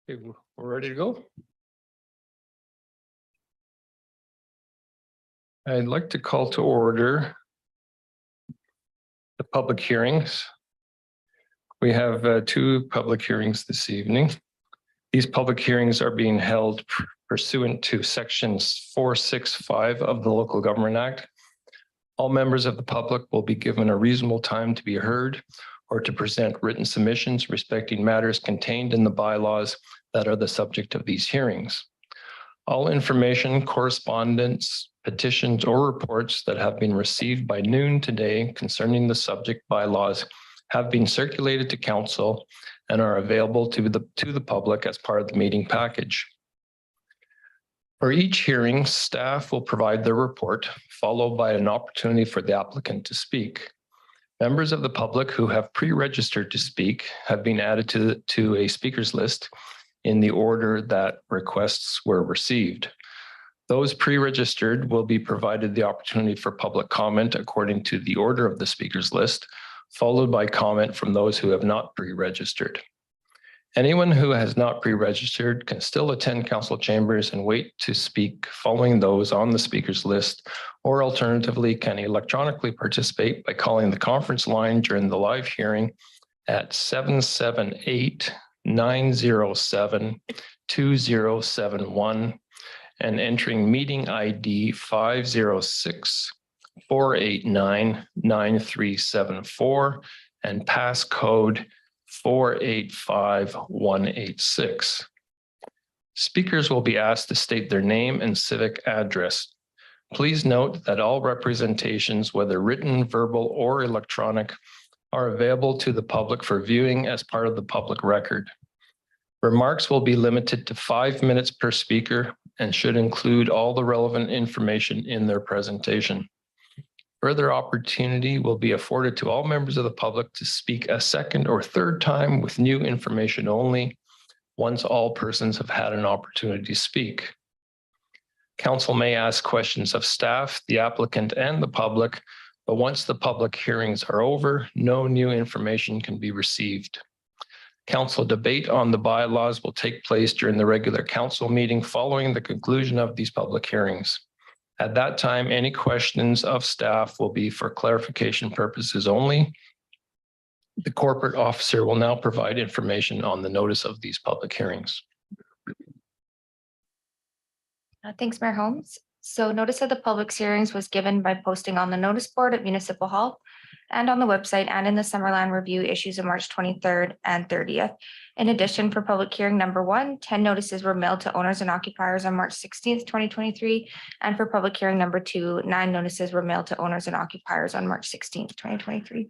Okay, we're ready to go. I'd like to call to order the public hearings. We have two public hearings this evening. These public hearings are being held pursuant to sections 465 of the Local Government Act. All members of the public will be given a reasonable time to be heard or to present written submissions respecting matters contained in the bylaws that are the subject of these hearings. All information, correspondence, petitions, or reports that have been received by noon today concerning the subject bylaws have been circulated to council and are available to the public as part of the meeting package. For each hearing, staff will provide their report, followed by an opportunity for the applicant to speak. Members of the public who have pre-registered to speak have been added to a speakers list in the order that requests were received. Those pre-registered will be provided the opportunity for public comment according to the order of the speakers list, followed by comment from those who have not pre-registered. Anyone who has not pre-registered can still attend council chambers and wait to speak following those on the speakers list, or alternatively can electronically participate by calling the conference line during the live hearing at 778-907-2071 and entering meeting ID 506-489-9374 and passcode 485186. Speakers will be asked to state their name and civic address. Please note that all representations, whether written, verbal, or electronic, are available to the public for viewing as part of the public record. Remarks will be limited to 5 minutes per speaker and should include all the relevant information in their presentation. Further opportunity will be afforded to all members of the public to speak a second or third time with new information only, once all persons have had an opportunity to speak. Council may ask questions of staff, the applicant, and the public, but once the public hearings are over, no new information can be received. Council debate on the bylaws will take place during the regular council meeting following the conclusion of these public hearings. At that time, any questions of staff will be for clarification purposes only. The corporate officer will now provide information on the notice of these public hearings. Thanks, Mayor Holmes. So notice of the public hearings was given by posting on the notice board at Municipal Hall and on the website and in the Summerland review issues of March 23rd and 30th. In addition, for public hearing number 1, 10 notices were mailed to owners and occupiers on March 16th, 2023. And for public hearing number 2, 9 notices were mailed to owners and occupiers on March 16th, 2023.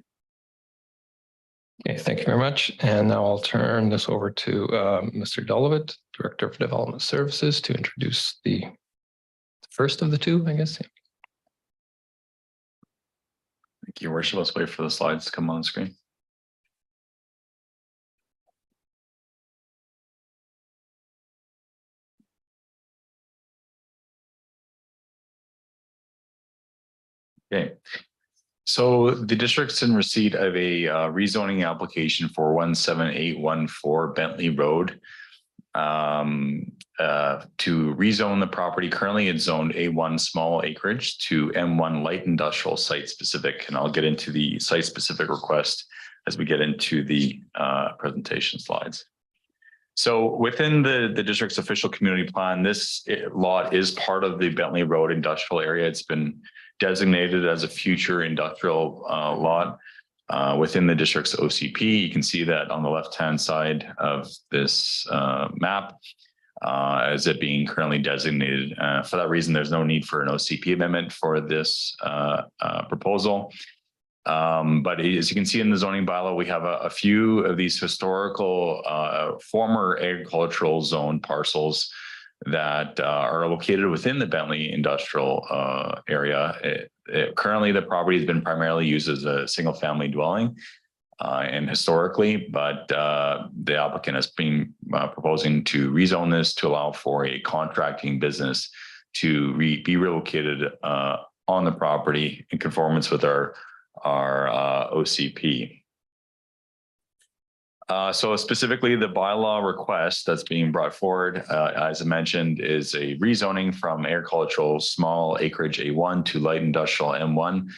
Okay, thank you very much. And now I'll turn this over to Mr. Dolovitt, Director of Development Services, to introduce the first of the two, I guess. Thank you, Worship. Let's wait for the slides to come on the screen. Okay. So the district's in receipt of a rezoning application for 17814 Bentley Road to rezone the property. Currently it's zoned A1 small acreage to M1 light industrial site specific, and I'll get into the site specific request as we get into the presentation slides. So within the district's official community plan, this lot is part of the Bentley Road industrial area. It's been designated as a future industrial lot within the district's OCP. You can see that on the left-hand side of this map as it being currently designated. For that reason, there's no need for an OCP amendment for this proposal. But as you can see in the zoning bylaw, we have a few of these historical former agricultural zone parcels that are located within the Bentley industrial area. Currently, the property has been primarily used as a single family dwelling and historically, but the applicant has been proposing to rezone this to allow for a contracting business to be relocated on the property in conformance with our OCP. So specifically, the bylaw request that's being brought forward, as I mentioned, is a rezoning from agricultural small acreage A1 to light industrial M1,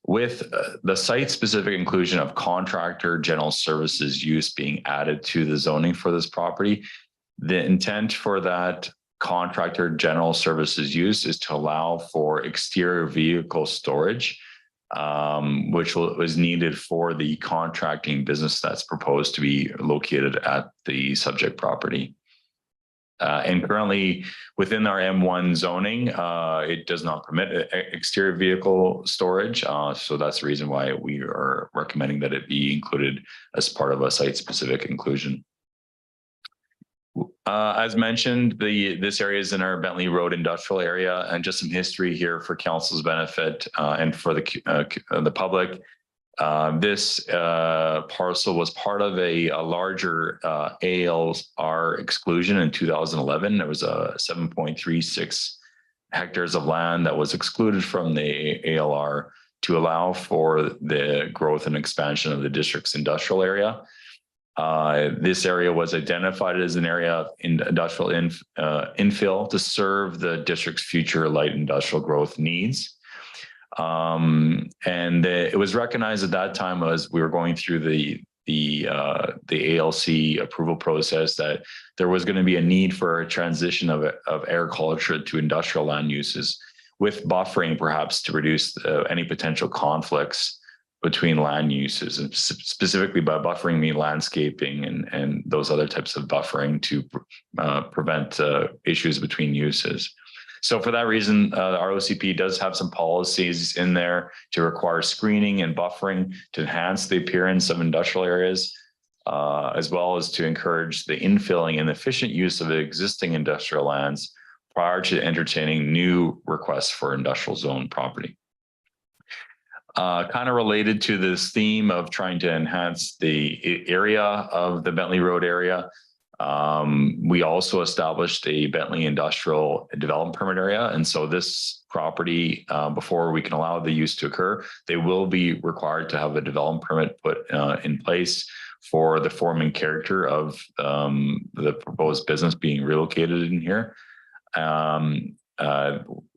with the site-specific inclusion of contractor general services use being added to the zoning for this property. The intent for that contractor general services use is to allow for exterior vehicle storage, which was needed for the contracting business that's proposed to be located at the subject property. And currently within our M1 zoning, it does not permit exterior vehicle storage. So that's the reason why we are recommending that it be included as part of a site-specific inclusion. As mentioned, this area is in our Bentley Road industrial area, and just some history here for council's benefit and for the public. This parcel was part of a larger ALR exclusion in 2011. There was a 7.36 hectares of land that was excluded from the ALR to allow for the growth and expansion of the district's industrial area. This area was identified as an area of industrial infill to serve the district's future light industrial growth needs. It was recognized at that time as we were going through the ALC approval process that there was going to be a need for a transition of agriculture to industrial land uses, with buffering perhaps to reduce any potential conflicts between land uses, and specifically by buffering mean landscaping and those other types of buffering to prevent issues between uses. So for that reason, the ROCP does have some policies in there to require screening and buffering to enhance the appearance of industrial areas, as well as to encourage the infilling and efficient use of existing industrial lands prior to entertaining new requests for industrial zone property. Kind of related to this theme of trying to enhance the area of the Bentley Road area, we also established a Bentley Industrial Development Permit area. And so this property, before we can allow the use to occur, they will be required to have a development permit put in place for the form and character of the proposed business being relocated in here.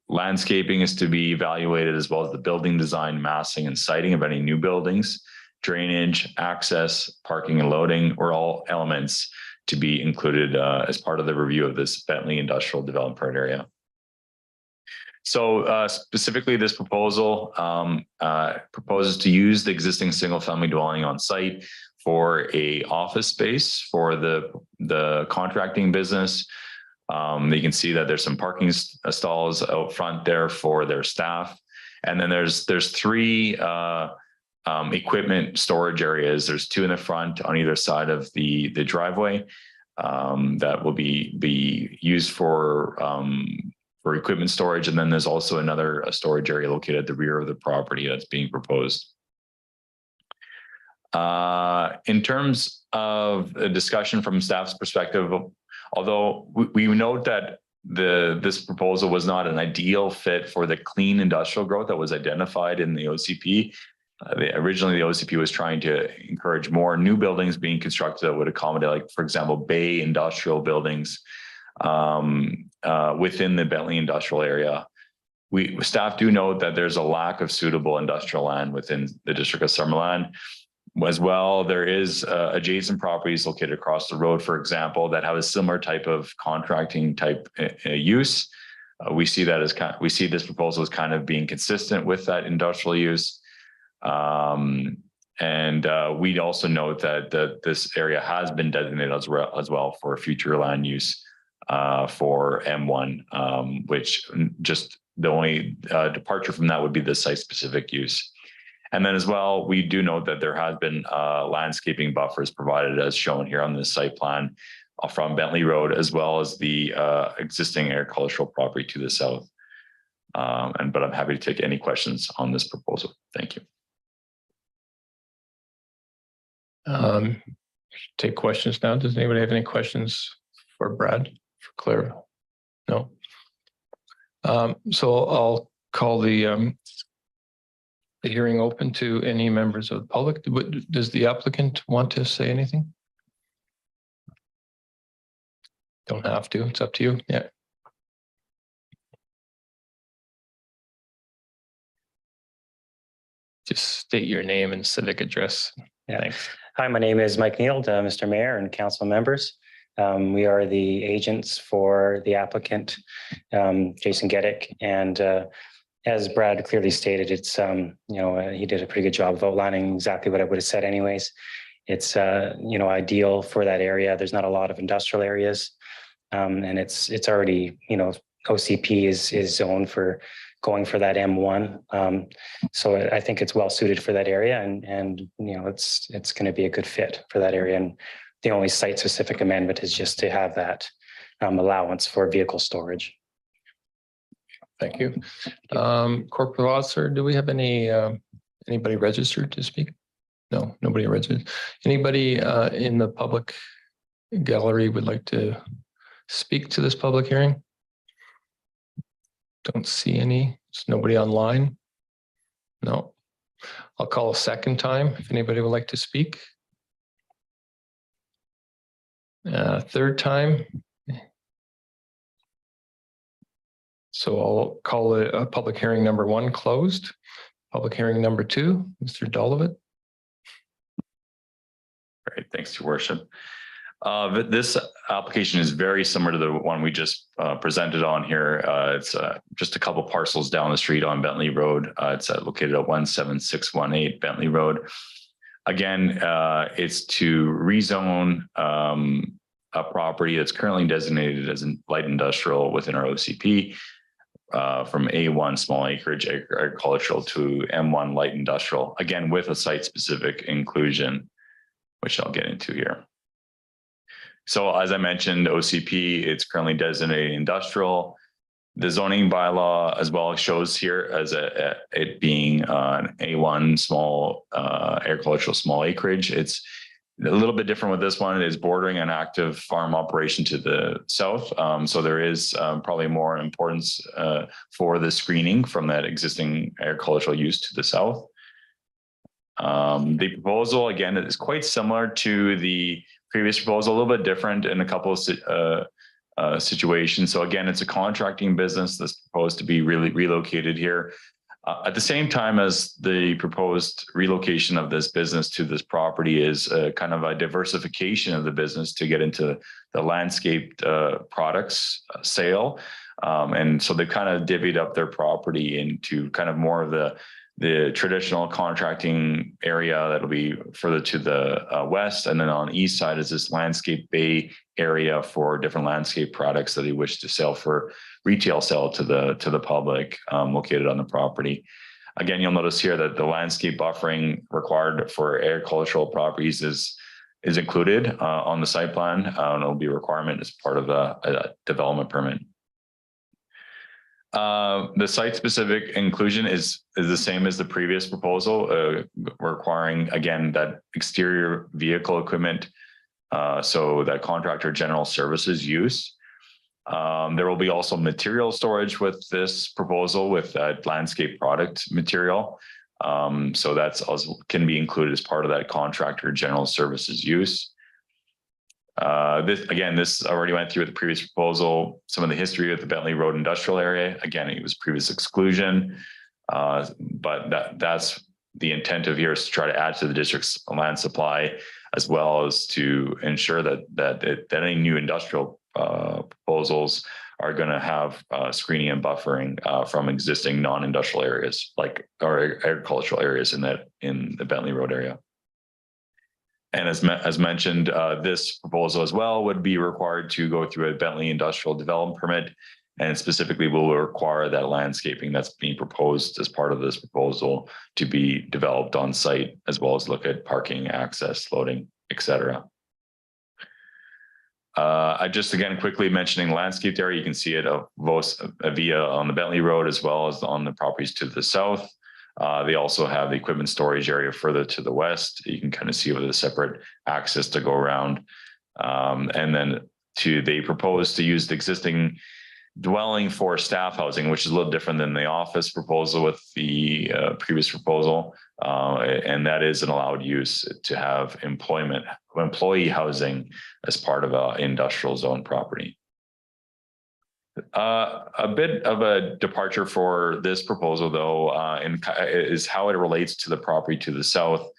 Landscaping is to be evaluated, as well as the building design, massing, and siting of any new buildings. Drainage, access, parking, and loading are all elements to be included as part of the review of this Bentley Industrial Development Permit area. So specifically, this proposal proposes to use the existing single-family dwelling on site for a office space for the contracting business. You can see that there's some parking stalls out front there for their staff. And then there's three equipment storage areas. There's two in the front on either side of the driveway that will be used for equipment storage. And then there's also another storage area located at the rear of the property that's being proposed. In terms of a discussion from staff's perspective, although we note that this proposal was not an ideal fit for the clean industrial growth that was identified in the OCP. Originally, the OCP was trying to encourage more new buildings being constructed that would accommodate, like, for example, bay industrial buildings within the Bentley industrial area. Staff do note that there's a lack of suitable industrial land within the district of Summerland. As well, there is adjacent properties located across the road, for example, that have a similar type of contracting type use. We see that as we see this proposal as kind of being consistent with that industrial use. We also note that this area has been designated as well for future land use for M1, which just the only departure from that would be the site-specific use. And then as well, we do note that there has been landscaping buffers provided as shown here on this site plan from Bentley Road, as well as the existing agricultural property to the south. But I'm happy to take any questions on this proposal. Thank you. Take questions now. Does anybody have any questions for Brad, for Claire? No. So I'll call the hearing open to any members of the public. Does the applicant want to say anything? Don't have to. It's up to you. Yeah. Just state your name and civic address. Yeah. Thanks. Hi, my name is Mike Neal, Mr. Mayor and council members. We are the agents for the applicant, Jason Geddick. And as Brad clearly stated, it's, he did a pretty good job of outlining exactly what I would have said anyways. It's, ideal for that area. There's not a lot of industrial areas. And it's already, OCP is zoned for going for that M1. So I think it's well suited for that area and it's going to be a good fit for that area. And the only site specific amendment is just to have that allowance for vehicle storage. Thank you. Corporate officer, do we have anybody registered to speak? No, nobody registered. Anybody in the public gallery would like to speak to this public hearing? Don't see any. There's nobody online. No. I'll call a second time if anybody would like to speak. Third time. So I'll call it a public hearing number 1 closed. Public hearing number 2, Mr. Dolovit. Great, thanks, Your Worship. This application is very similar to the one we just presented on here. It's just a couple parcels down the street on Bentley Road. It's located at 17618 Bentley Road. Again, it's to rezone a property that's currently designated as light industrial within our OCP from A1 small acreage agricultural to M1 light industrial, again, with a site-specific inclusion, which I'll get into here. So as I mentioned, OCP, it's currently designated industrial. The zoning bylaw as well shows here as it being an A1 small agricultural small acreage. It's a little bit different with this one. It is bordering an active farm operation to the south. So there is probably more importance for the screening from that existing agricultural use to the south. The proposal, again, is quite similar to the previous proposal, a little bit different in a couple of situations. So again, it's a contracting business that's proposed to be really relocated here. At the same time as the proposed relocation of this business to this property is kind of a diversification of the business to get into the landscaped products sale. And so they've kind of divvied up their property into kind of more of the traditional contracting area that'll be further to the west. And then on the east side is this landscape bay area for different landscape products that they wish to sell for retail sale to the public located on the property. Again, you'll notice here that the landscape buffering required for agricultural properties is included on the site plan, and it'll be a requirement as part of a development permit. The site-specific inclusion is the same as the previous proposal, requiring, again, that exterior vehicle equipment, so that contractor general services use. There will be also material storage with this proposal with landscape product material. So that's also can be included as part of that contractor general services use. This already went through the previous proposal, some of the history of the Bentley Road industrial area. Again, it was previous exclusion, but that's the intent of here is to try to add to the district's land supply, as well as to ensure that any new industrial proposals are going to have screening and buffering from existing non-industrial areas, like our agricultural areas in the Bentley Road area. And as mentioned, this proposal as well would be required to go through a Bentley Industrial Development Permit, and specifically will require that landscaping that's being proposed as part of this proposal to be developed on site, as well as look at parking, access, loading, etc. I just again quickly mentioning landscaped area. You can see it via on the Bentley Road as well as on the properties to the south. They also have the equipment storage area further to the west. You can kind of see with a separate access to go around. And then they propose to use the existing dwelling for staff housing, which is a little different than the office proposal with the previous proposal. And that is an allowed use to have employee housing as part of an industrial zone property. A bit of a departure for this proposal, though, is how it relates to the property to the south.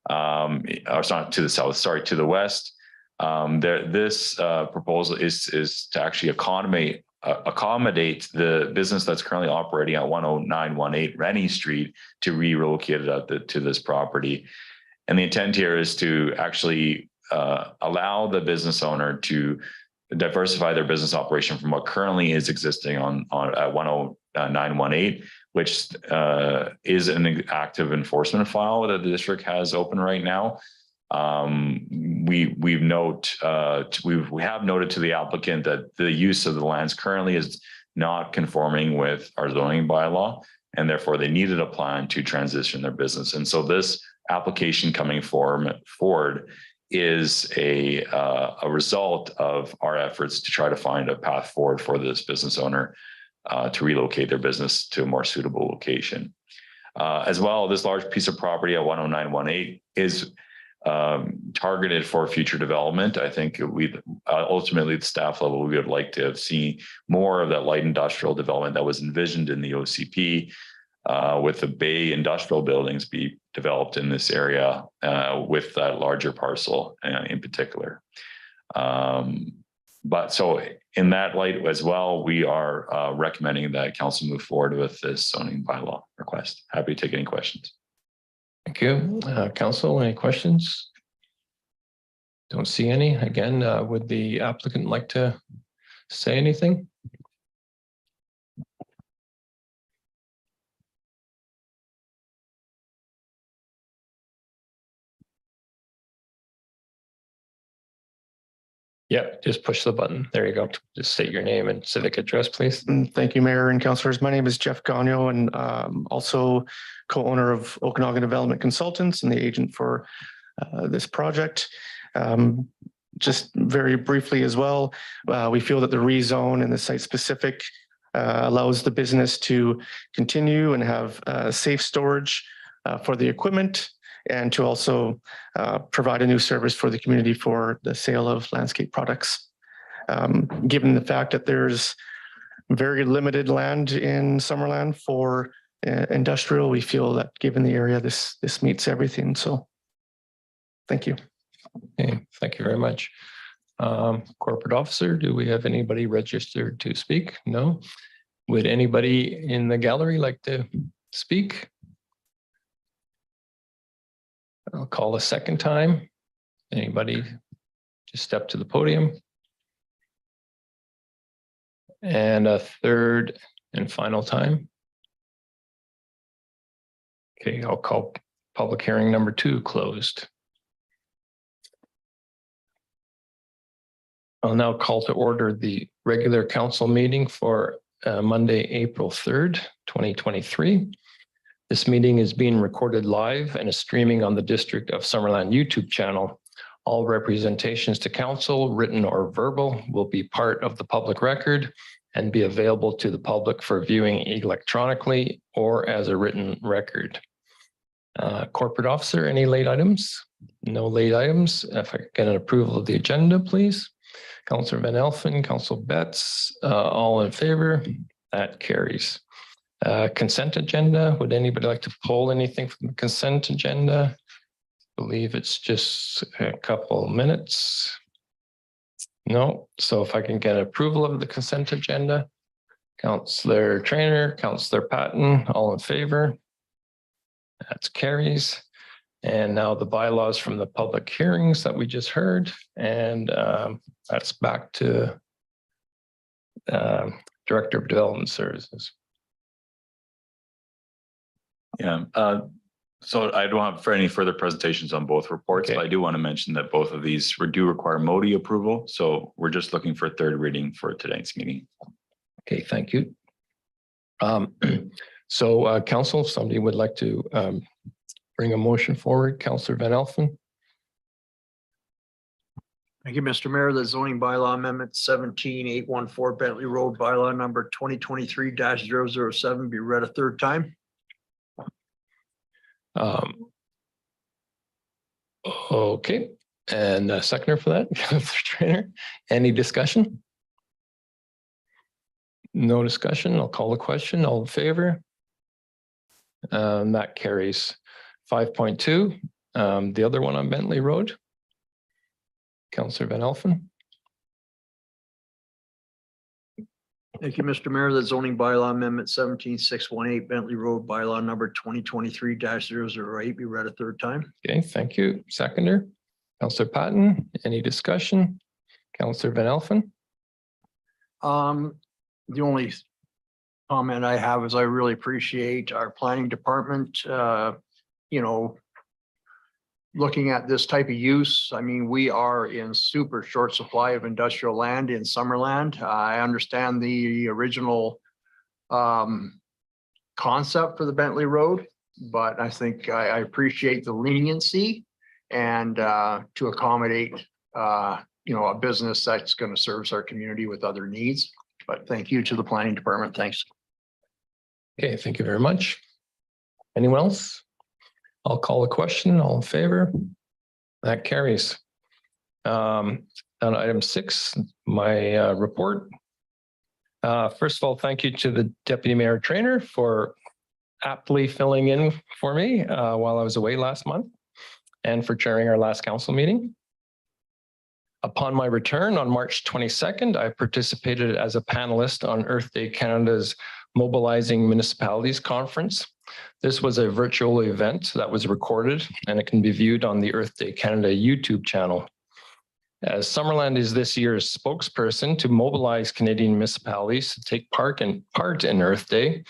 Or it's not to the south, sorry, to the west. This proposal is to actually accommodate the business that's currently operating at 10918 Rennie Street to relocate it to this property. And the intent here is to actually allow the business owner to diversify their business operation from what currently is existing on at 10918, which is an active enforcement file that the district has open right now. We have noted to the applicant that the use of the lands currently is not conforming with our zoning bylaw, and therefore they needed a plan to transition their business. And so this application coming forward is a result of our efforts to try to find a path forward for this business owner to relocate their business to a more suitable location. As well, this large piece of property at 10918 is targeted for future development. I think we ultimately at the staff level, we would like to have seen more of that light industrial development that was envisioned in the OCP, with the Bay industrial buildings be developed in this area with that larger parcel in particular. But so in that light as well, we are recommending that council move forward with this zoning bylaw request. Happy to take any questions. Thank you. Council, any questions? Don't see any. Again, would the applicant like to say anything? Yeah, just push the button. There you go. Just state your name and civic address, please. Thank you, Mayor and councillors. My name is Jeff Gagno, and also co-owner of Okanagan Development Consultants and the agent for this project. Just very briefly as well, we feel that the rezone and the site specific allows the business to continue and have safe storage for the equipment, and to also provide a new service for the community for the sale of landscape products. Given the fact that there's very limited land in Summerland for industrial, we feel that given the area, this meets everything. So thank you. Okay, thank you very much. Corporate officer, do we have anybody registered to speak? No. Would anybody in the gallery like to speak? I'll call a second time. Anybody just step to the podium. And a third and final time. Okay, I'll call public hearing number 2 closed. I'll now call to order the regular council meeting for Monday, April 3rd, 2023. This meeting is being recorded live and is streaming on the District of Summerland YouTube channel. All representations to council, written or verbal, will be part of the public record and be available to the public for viewing electronically or as a written record. Corporate officer, any late items? No late items. If I get an approval of the agenda, please. Councillor Van Elfen, Councillor Betts, all in favor? That carries. Consent agenda. Would anybody like to pull anything from the consent agenda? I believe it's just a couple minutes. No. So if I can get approval of the consent agenda, Councillor Trainer, Councillor Patton, all in favor? That carries. And now the bylaws from the public hearings that we just heard. And that's back to Director of Development Services. Yeah. So I don't have for any further presentations on both reports, Okay. but I do want to mention that both of these do require MODI approval. So we're just looking for a third reading for tonight's meeting. Okay, thank you. So council, if somebody would like to bring a motion forward, Councillor Van Elfen. Thank you, Mr. Mayor. The zoning bylaw amendment 17814 Bentley Road bylaw number 2023-007 be read a third time. Okay, and a seconder for that, Councillor Trainer. Any discussion? No discussion. I'll call the question. All in favor? That carries. 5.2, the other one on Bentley Road. Councillor Van Elfen. Thank you, Mr. Mayor. The zoning bylaw amendment 17618 Bentley Road bylaw number 2023-008 be read a third time. Okay, thank you. Seconder. Councillor Patton, any discussion? Councillor Van Elfen. The only comment I have is I really appreciate our planning department, looking at this type of use. I mean, we are in super short supply of industrial land in Summerland. I understand the original concept for the Bentley Road, but I think I appreciate the leniency and to accommodate a business that's going to serve our community with other needs. But thank you to the planning department. Thanks. Okay, thank you very much. Anyone else? I'll call a question. All in favor? That carries. On item 6, my report. First of all, thank you to the Deputy Mayor Trainer for aptly filling in for me while I was away last month and for chairing our last council meeting. Upon my return on March 22nd, I participated as a panelist on Earth Day Canada's Mobilizing Municipalities Conference. This was a virtual event that was recorded and it can be viewed on the Earth Day Canada YouTube channel. As Summerland is this year's spokesperson to mobilize Canadian municipalities to take part in Earth Day,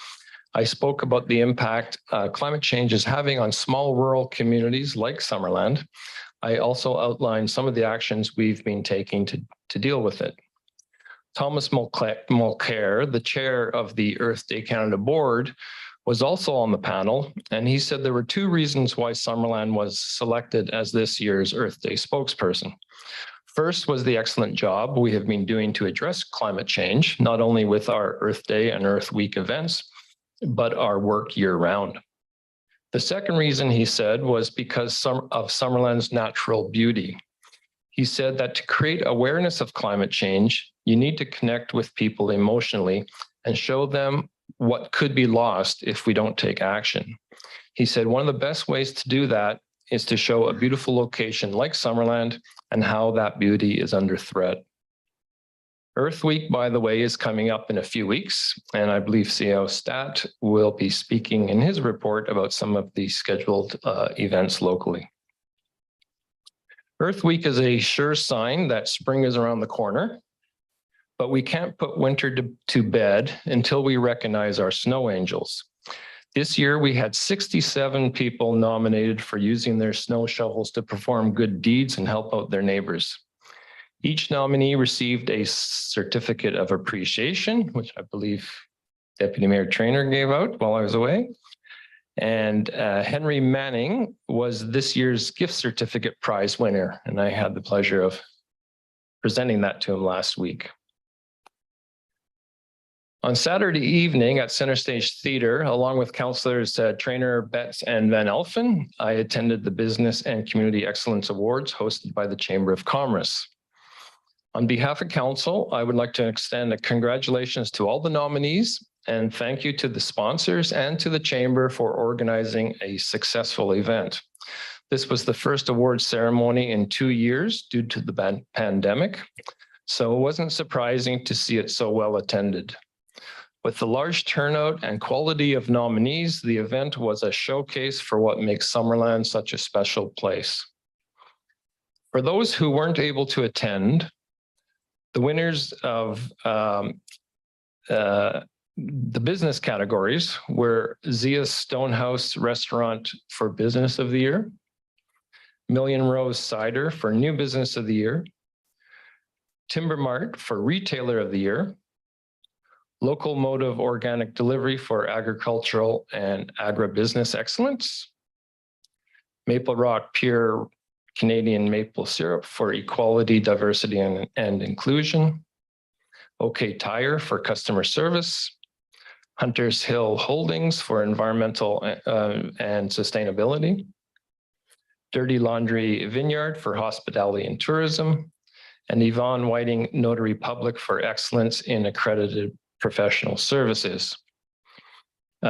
I spoke about the impact climate change is having on small rural communities like Summerland. I also outlined some of the actions we've been taking to deal with it. Thomas Mulcair, the chair of the Earth Day Canada board, was also on the panel, and he said there were 2 reasons why Summerland was selected as this year's Earth Day spokesperson. First was the excellent job we have been doing to address climate change, not only with our Earth Day and Earth Week events, but our work year-round. The second reason, he said, was because of Summerland's natural beauty. He said that to create awareness of climate change, you need to connect with people emotionally and show them what could be lost if we don't take action. He said one of the best ways to do that is to show a beautiful location like Summerland and how that beauty is under threat. Earth Week, by the way, is coming up in a few weeks, and I believe CEO Stat will be speaking in his report about some of the scheduled events locally. Earth Week is a sure sign that spring is around the corner, but we can't put winter to bed until we recognize our snow angels. This year, we had 67 people nominated for using their snow shovels to perform good deeds and help out their neighbors. Each nominee received a certificate of appreciation, which I believe Deputy Mayor Trainer gave out while I was away. And Henry Manning was this year's gift certificate prize winner, and I had the pleasure of presenting that to him last week. On Saturday evening at Center Stage Theatre, along with councillors Trainer, Betts, and Van Elfen, I attended the Business and Community Excellence Awards hosted by the Chamber of Commerce. On behalf of council, I would like to extend a congratulations to all the nominees and thank you to the sponsors and to the Chamber for organizing a successful event. This was the first award ceremony in 2 years due to the pandemic, so it wasn't surprising to see it so well attended. With the large turnout and quality of nominees, the event was a showcase for what makes Summerland such a special place. For those who weren't able to attend, the winners of the business categories were Zia's Stonehouse Restaurant for Business of the Year, Million Rose Cider for New Business of the Year, Timber Mart for Retailer of the Year, Local Motive Organic Delivery for Agricultural and Agribusiness Excellence, Maple Rock Pure Canadian Maple Syrup for Equality, Diversity, and Inclusion, OK Tire for Customer Service, Hunters Hill Holdings for Environmental and Sustainability, Dirty Laundry Vineyard for Hospitality and Tourism, and Yvonne Whiting Notary Public for Excellence in Accredited professional services.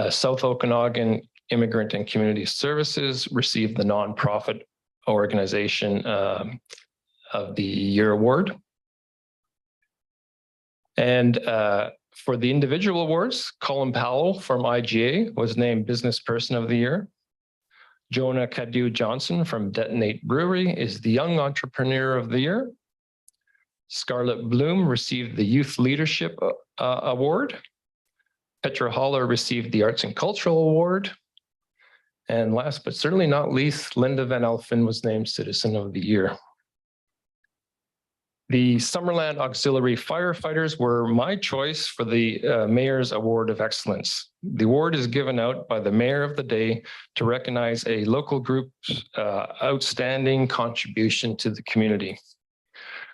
South Okanagan Immigrant and Community Services received the Nonprofit Organization of the Year Award. And for the individual awards, Colin Powell from IGA was named Business Person of the Year. Jonah Cadu Johnson from Detonate Brewery is the Young Entrepreneur of the Year. Scarlett Bloom received the Youth Leadership Award. Petra Holler received the Arts and Cultural Award. And last but certainly not least, Linda Van Elfen was named Citizen of the Year. The Summerland Auxiliary Firefighters were my choice for the Mayor's Award of Excellence. The award is given out by the Mayor of the day to recognize a local group's outstanding contribution to the community.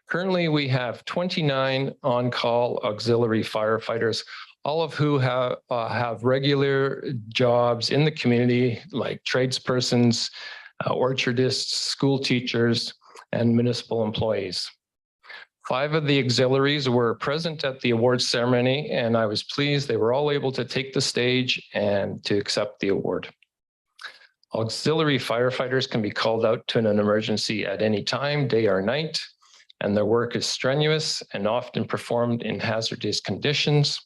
Currently, we have 29 on-call auxiliary firefighters, all of who have regular jobs in the community, like tradespersons, orchardists, school teachers, and municipal employees. 5 of the auxiliaries were present at the awards ceremony, and I was pleased they were all able to take the stage and to accept the award. Auxiliary firefighters can be called out to an emergency at any time, day or night, and their work is strenuous and often performed in hazardous conditions.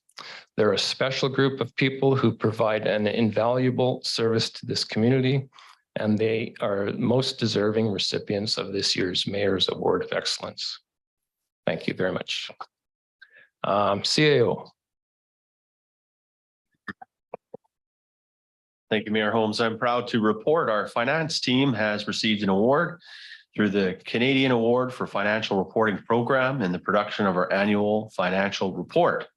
They're a special group of people who provide an invaluable service to this community, and they are most deserving recipients of this year's Mayor's Award of Excellence. Thank you very much. CAO. Thank you, Mayor Holmes. I'm proud to report our finance team has received an award through the Canadian Award for Financial Reporting Program in the production of our annual financial report.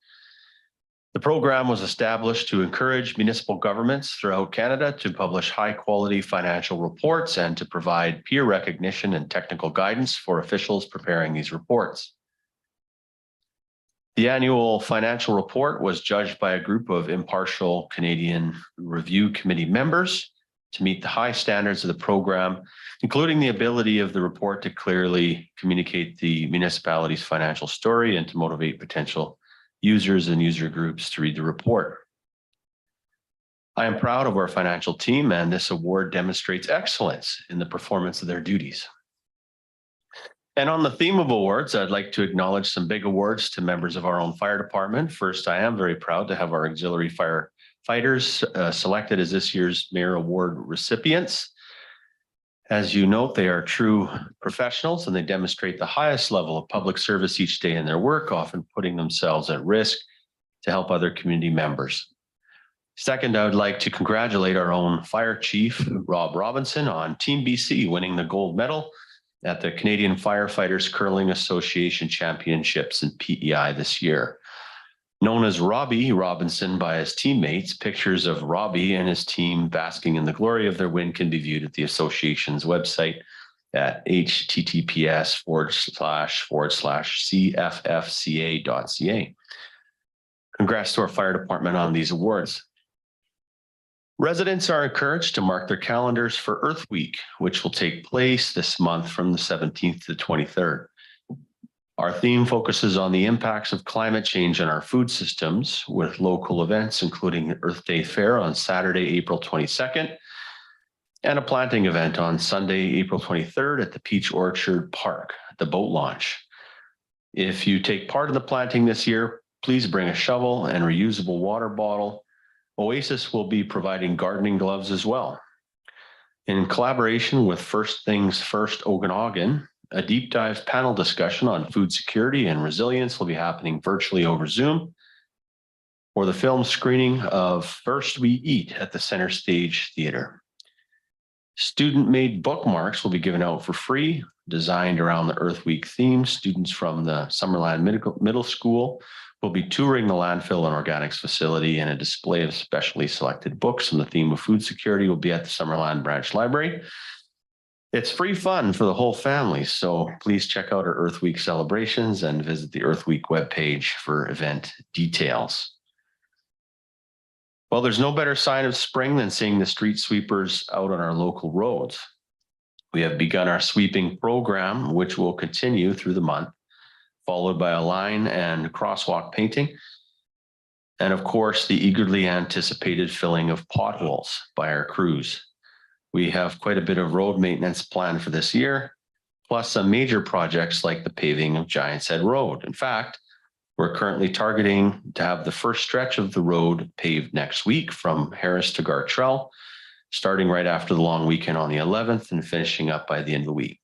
The program was established to encourage municipal governments throughout Canada to publish high-quality financial reports and to provide peer recognition and technical guidance for officials preparing these reports. The annual financial report was judged by a group of impartial Canadian Review Committee members to meet the high standards of the program, including the ability of the report to clearly communicate the municipality's financial story and to motivate potential users and user groups to read the report. I am proud of our financial team, and this award demonstrates excellence in the performance of their duties. And on the theme of awards, I'd like to acknowledge some big awards to members of our own fire department. First, I am very proud to have our auxiliary firefighters selected as this year's Mayor Award recipients. As you note, they are true professionals and they demonstrate the highest level of public service each day in their work, often putting themselves at risk to help other community members. Second, I would like to congratulate our own Fire Chief, Rob Robinson, on Team BC winning the gold medal at the Canadian Firefighters Curling Association Championships in PEI this year. Known as Robbie Robinson by his teammates, pictures of Robbie and his team basking in the glory of their win can be viewed at the association's website at https://cffca.ca. Congrats to our fire department on these awards. Residents are encouraged to mark their calendars for Earth Week, which will take place this month from the 17th to the 23rd. Our theme focuses on the impacts of climate change on our food systems with local events, including Earth Day Fair on Saturday, April 22nd, and a planting event on Sunday, April 23rd at the Peach Orchard Park, the boat launch. If you take part in the planting this year, please bring a shovel and reusable water bottle. Oasis will be providing gardening gloves as well. In collaboration with First Things First Okanagan, a deep dive panel discussion on food security and resilience will be happening virtually over Zoom, or the film screening of First We Eat at the Center Stage Theater. Student-made bookmarks will be given out for free, designed around the Earth Week theme. Students from the Summerland Middle School will be touring the landfill and organics facility, and a display of specially selected books on the theme of food security will be at the Summerland Branch Library. It's free fun for the whole family, so please check out our Earth Week celebrations and visit the Earth Week webpage for event details. Well, there's no better sign of spring than seeing the street sweepers out on our local roads. We have begun our sweeping program, which will continue through the month, followed by a line and crosswalk painting. And of course, the eagerly anticipated filling of potholes by our crews. We have quite a bit of road maintenance planned for this year, plus some major projects like the paving of Giants Head Road. In fact, we're currently targeting to have the first stretch of the road paved next week from Harris to Gartrell, starting right after the long weekend on the 11th and finishing up by the end of the week.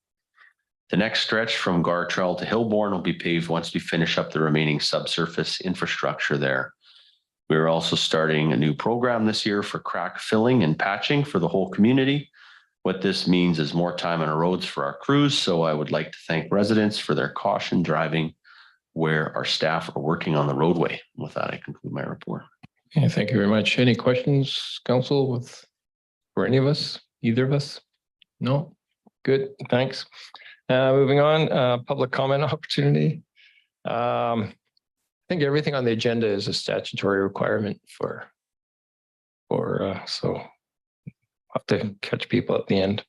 The next stretch from Gartrell to Hillborn will be paved once we finish up the remaining subsurface infrastructure there. We're also starting a new program this year for crack filling and patching for the whole community. What this means is more time on our roads for our crews. So I would like to thank residents for their caution driving where our staff are working on the roadway. With that, I conclude my report. Yeah, thank you very much. Any questions, council, for any of us, either of us? No? Good, thanks. Moving on, public comment opportunity. I think everything on the agenda is a statutory requirement so I'll have to catch people at the end.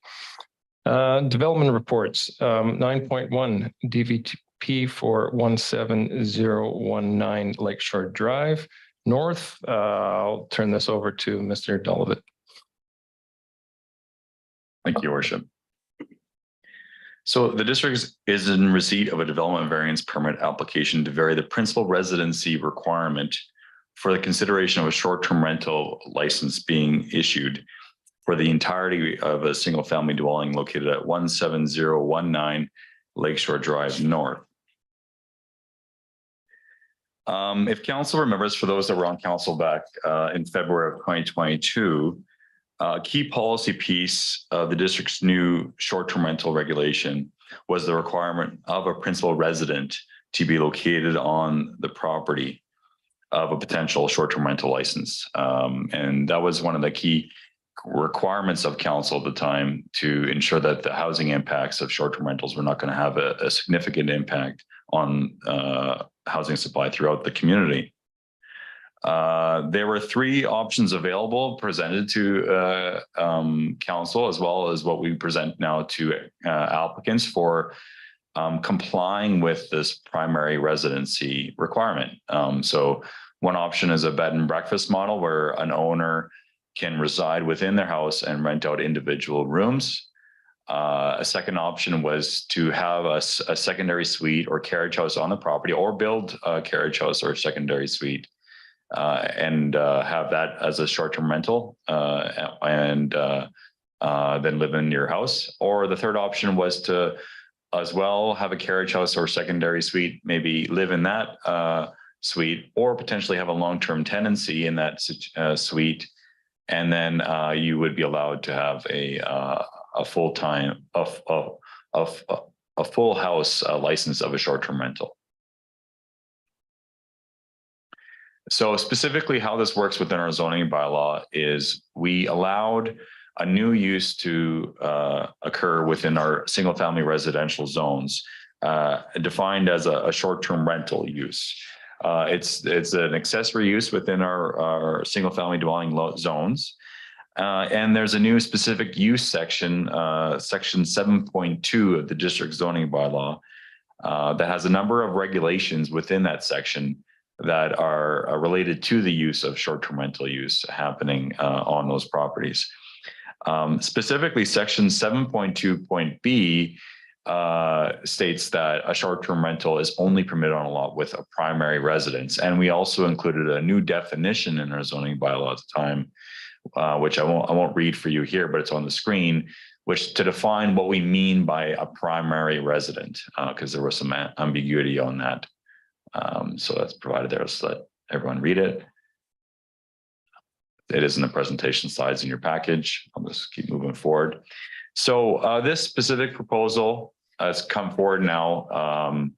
Development reports, 9.1 DVP for 17019 Lakeshore Drive North. I'll turn this over to Mr. Dolivet. Thank you, Your Worship. So the district is in receipt of a development variance permit application to vary the principal residency requirement for the consideration of a short-term rental license being issued for the entirety of a single-family dwelling located at 17019 Lakeshore Drive North. If council remembers, for those that were on council back in February of 2022, key policy piece of the district's new short-term rental regulation was the requirement of a principal resident to be located on the property of a potential short-term rental license. And that was one of the key requirements of council at the time to ensure that the housing impacts of short-term rentals were not going to have a significant impact on housing supply throughout the community. There were three options available presented to council, as well as what we present now to applicants for complying with this primary residency requirement. So one option is a bed and breakfast model where an owner can reside within their house and rent out individual rooms. A second option was to have a secondary suite or carriage house on the property, or build a carriage house or a secondary suite and have that as a short-term rental and then live in your house. Or the third option was to as well have a carriage house or secondary suite, maybe live in that suite, or potentially have a long-term tenancy in that suite. And then you would be allowed to have a full-time, a full house license of a short-term rental. So specifically how this works within our zoning bylaw is we allowed a new use to occur within our single family residential zones, defined as a short-term rental use. It's an accessory use within our single family dwelling zones. And there's a new specific use section, section 7.2 of the district zoning bylaw that has a number of regulations within that section that are related to the use of short-term rental use happening on those properties. Specifically, section 7.2.b states that a short-term rental is only permitted on a lot with a primary residence. And we also included a new definition in our zoning bylaw at the time, which I won't read for you here, but it's on the screen, which to define what we mean by a primary resident, because there was some ambiguity on that. So that's provided there, so let everyone read it. It is in the presentation slides in your package. I'll just keep moving forward. So this specific proposal has come forward now,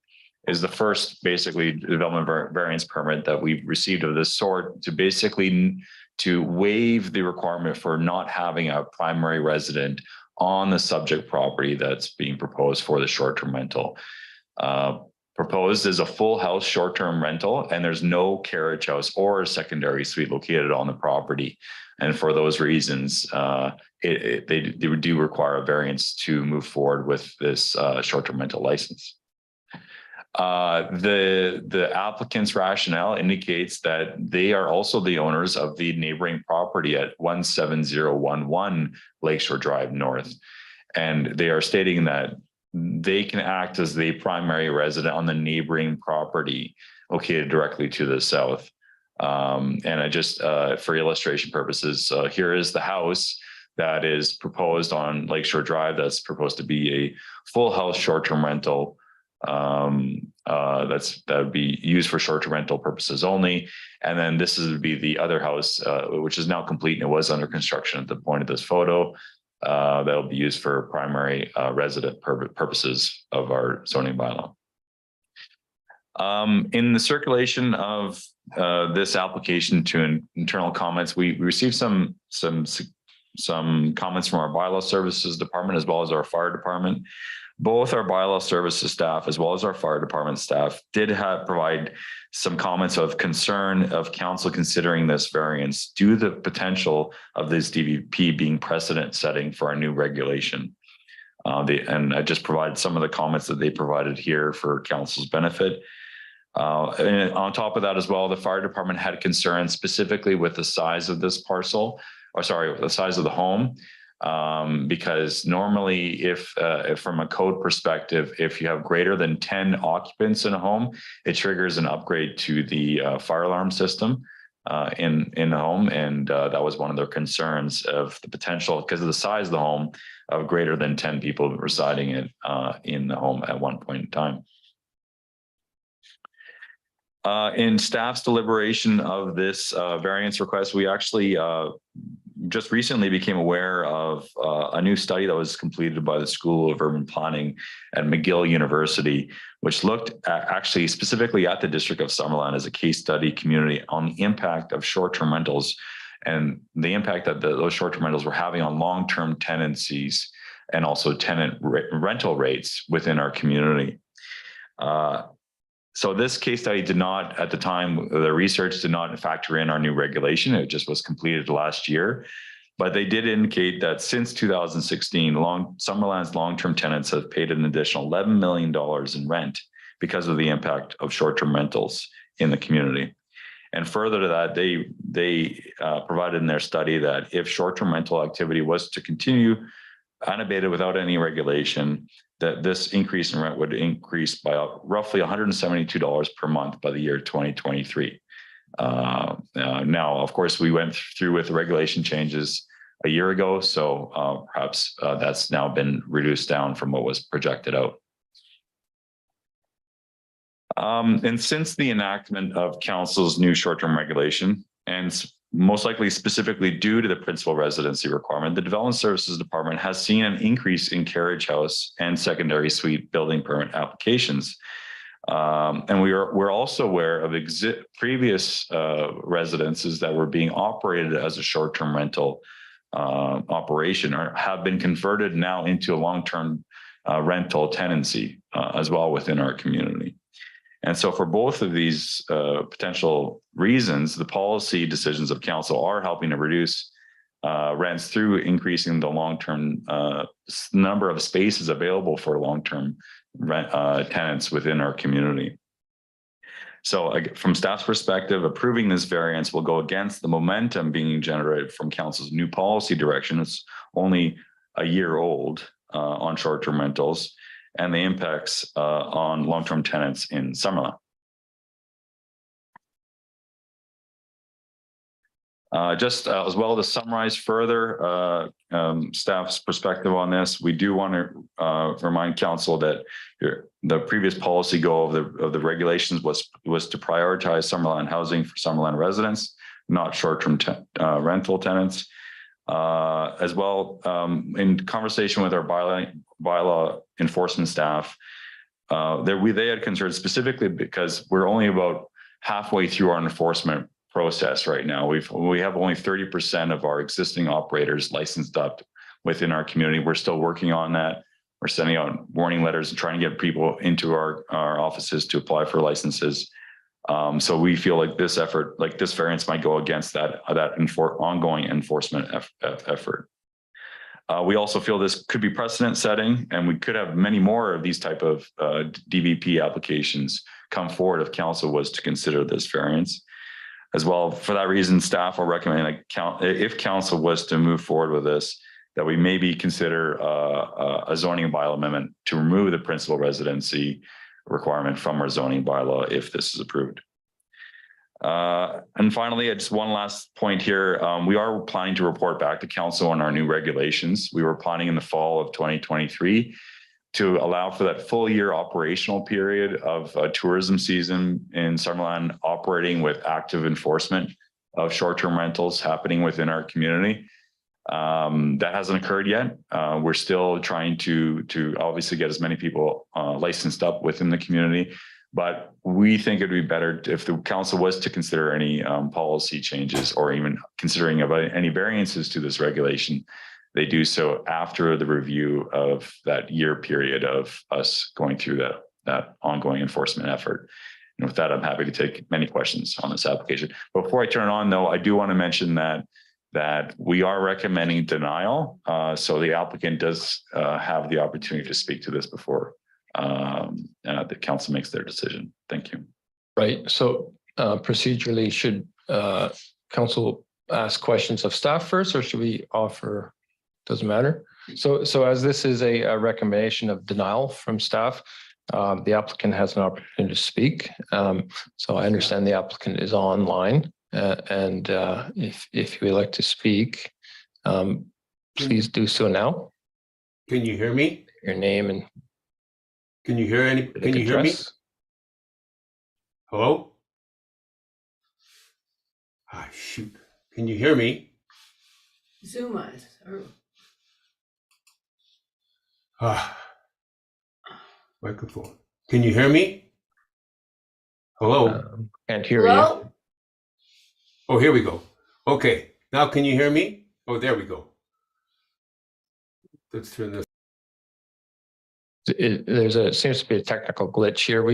is the first basically development variance permit that we've received of this sort to basically to waive the requirement for not having a primary resident on the subject property that's being proposed for the short-term rental. Proposed is a full house short-term rental, and there's no carriage house or a secondary suite located on the property. And for those reasons, they do require a variance to move forward with this short-term rental license. The applicant's rationale indicates that they are also the owners of the neighboring property at 17011 Lakeshore Drive North. And they are stating that they can act as the primary resident on the neighboring property located directly to the south. And I just, for illustration purposes, here is the house that is proposed on Lakeshore Drive. That's proposed to be a full house short-term rental. That would be used for short-term rental purposes only. And then this would be the other house, which is now complete and it was under construction at the point of this photo. That'll be used for primary resident purposes of our zoning bylaw. In the circulation of this application to internal comments, we received some comments from our bylaw services department as well as our fire department. Both our bylaw services staff as well as our fire department staff did provide some comments of concern of council considering this variance due to the potential of this DVP being precedent setting for our new regulation. And I just provided some of the comments that they provided here for council's benefit. And on top of that as well, the fire department had concerns specifically with the size of this parcel, or sorry, the size of the home. Because normally if from a code perspective, if you have greater than 10 occupants in a home, it triggers an upgrade to the fire alarm system in the home. And that was one of their concerns of the potential, because of the size of the home, of greater than 10 people residing in the home at one point in time. In staff's deliberation of this variance request, we actually just recently became aware of a new study that was completed by the School of Urban Planning at McGill University, which looked at actually specifically at the District of Summerland as a case study community on the impact of short-term rentals and the impact that those short-term rentals were having on long-term tenancies and also tenant rental rates within our community. So this case study did not, at the time, the research did not factor in our new regulation. It just was completed last year. But they did indicate that since 2016, Summerland's long-term tenants have paid an additional $11 million in rent because of the impact of short-term rentals in the community. And further to that, they provided in their study that if short-term rental activity was to continue unabated without any regulation, that this increase in rent would increase by roughly $172 per month by the year 2023. Now, of course, we went through with the regulation changes a year ago, so perhaps that's now been reduced down from what was projected out. And since the enactment of council's new short-term regulation, and most likely specifically due to the principal residency requirement, the Development Services Department has seen an increase in carriage house and secondary suite building permit applications. And we're also aware of previous residences that were being operated as a short-term rental operation or have been converted now into a long-term rental tenancy as well within our community. And so for both of these potential reasons, the policy decisions of council are helping to reduce rents through increasing the long-term number of spaces available for long-term tenants within our community. So from staff's perspective, approving this variance will go against the momentum being generated from council's new policy direction. It's only a year old on short-term rentals, and the impacts on long-term tenants in Summerland. Just as well to summarize further staff's perspective on this, we do want to remind council that the previous policy goal of the regulations was to prioritize Summerland housing for Summerland residents, not short-term rental tenants. As well, in conversation with our bylaw enforcement staff, they had concerns specifically because we're only about halfway through our enforcement process right now. We have only 30% of our existing operators licensed up within our community. We're still working on that. We're sending out warning letters and trying to get people into our offices to apply for licenses. So we feel like this effort, like this variance might go against that ongoing enforcement effort. We also feel this could be precedent setting, and we could have many more of these type of DVP applications come forward if council was to consider this variance. As well, for that reason, staff will recommend if council was to move forward with this, that we maybe consider a zoning bylaw amendment to remove the principal residency requirement from our zoning bylaw if this is approved. And finally, just one last point here. We are planning to report back to council on our new regulations. We were planning in the fall of 2023 to allow for that full year operational period of a tourism season in Summerland, operating with active enforcement of short-term rentals happening within our community. That hasn't occurred yet. We're still trying to obviously get as many people licensed up within the community, but we think it'd be better if the council was to consider any policy changes or even considering about any variances to this regulation. They do so after the review of that year period of us going through that ongoing enforcement effort. And with that, I'm happy to take many questions on this application. Before I turn it on, though, I do want to mention that we are recommending denial. So the applicant does have the opportunity to speak to this before the council makes their decision. Thank you. Right. So procedurally, should council ask questions of staff first, or should we offer? Doesn't matter. So as this is a recommendation of denial from staff, the applicant has an opportunity to speak. So I understand the applicant is online, and if you would like to speak, please do so now. Can you hear me? Your name and Can you hear any? Can you hear me? Hello? Ah, shoot. Can you hear me? Zoom on it. Microphone. Can you hear me? Hello? Can't hear you. Hello? Oh, here we go. Okay. Now can you hear me? Oh, there we go. Let's turn this. Seems to be a technical glitch here.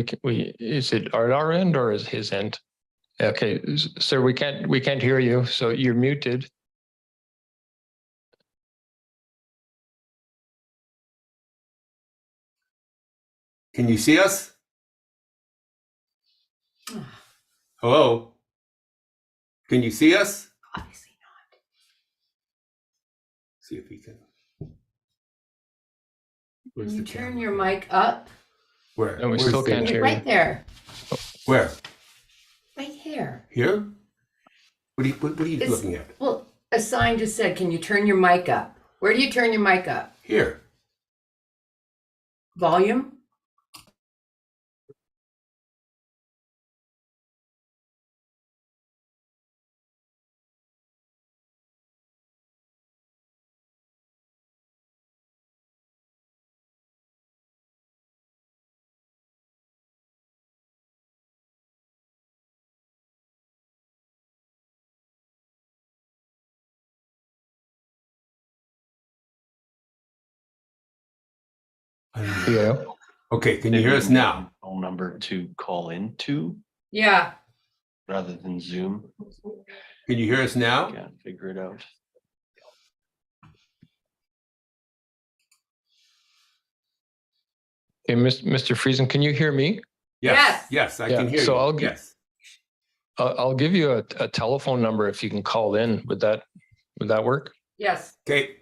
Is it at our end or is his end? Okay, sir, we can't hear you, so you're muted. Can you see us? Hello? Can you see us? Obviously not. See if he can. Can you turn your mic up? Where? No, we still can't hear you. Right there. Where? Right here. Here? What are you looking at? Well, a sign just said, can you turn your mic up? Where do you turn your mic up? Here. Volume? Yeah. Okay, can you hear us now? Phone number to call into Yeah. rather than Zoom. Can you hear us now? Can't figure it out. Okay, Mr. Friesen, can you hear me? Yes. Yes, I Yeah, can hear so you. I'll Yes. I'll give you a telephone number if you can call in. Would that work? Yes. Okay.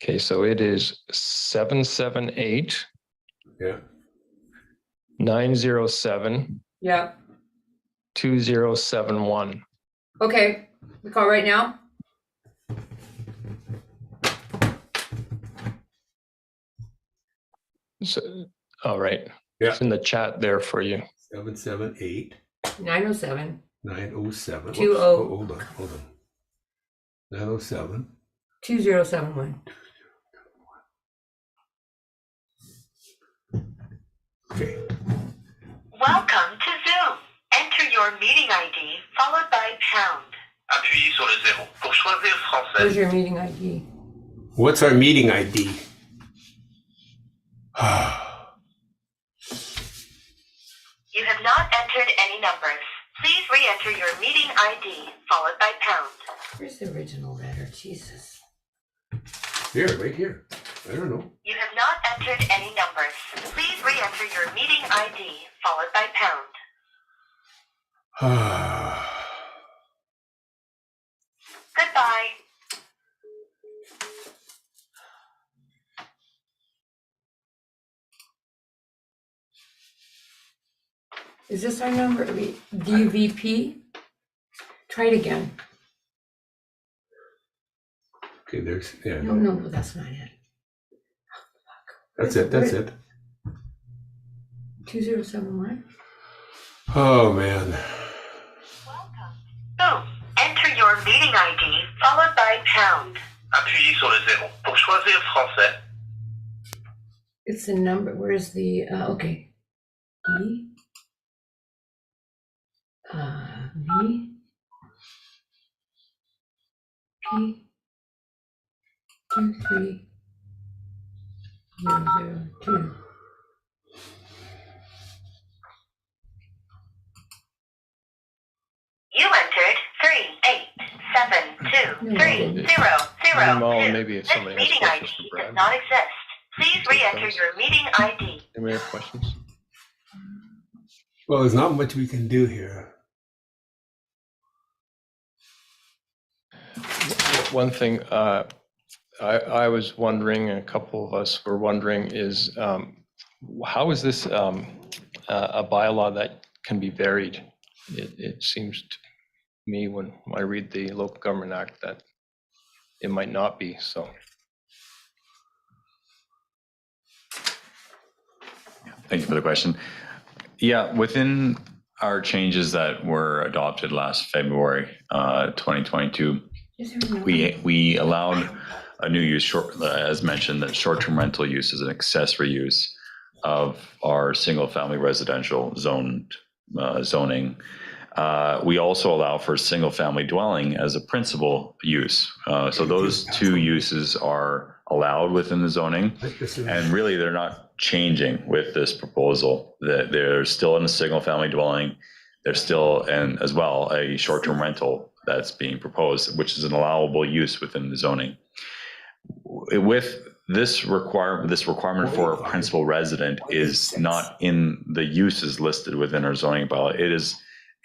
Okay, so it is 778 Yeah. 907 Yeah. 2071. Okay. We call right now? So, all right. Yeah. It's in the chat there for you. 778 907 907. 20. Whoops. Oh, hold on. 907. 2071. Okay. Welcome to Zoom. Enter your meeting ID followed by pound. Appuyez sur le 0 pour choisir français. Where's your meeting ID? What's our meeting ID? You have not entered any numbers. Please re-enter your meeting ID followed by pound. Where's the original letter? Jesus. Here, right here. I don't know. You have not entered any numbers. Please re-enter your meeting ID followed by pound. Goodbye. Is this our number? DVP? Try it again. Okay, there's, yeah, No, that's not it. that's it, that's it. 2071? Oh, man. Welcome. Boom. Enter your meeting ID followed by pound. Appuyez sur le 0 pour choisir français. It's the number. Where's the, okay. E. V. P. 23002. You entered 38723002. Maybe if This somebody has meeting questions ID for does Brad. not exist. Please re-enter your meeting ID. Anybody have questions? Well, there's not much we can do here. One thing I was wondering, and a couple of us were wondering, is how is this a bylaw that can be varied? It seems to me when I read the Local Government Act that it might not be, so. Thank you for the question. Yeah, within our changes that were adopted last February 2022, we allowed a new use, as mentioned, that short-term rental use is an accessory use of our single-family residential zoning. We also allow for single-family dwelling as a principal use. So those two uses are allowed within the zoning, and really they're not changing with this proposal. That they're still in a single-family dwelling. There's still, and as well, a short-term rental that's being proposed, which is an allowable use within the zoning. With this requirement for a principal resident is not in the uses listed within our zoning bylaw. It is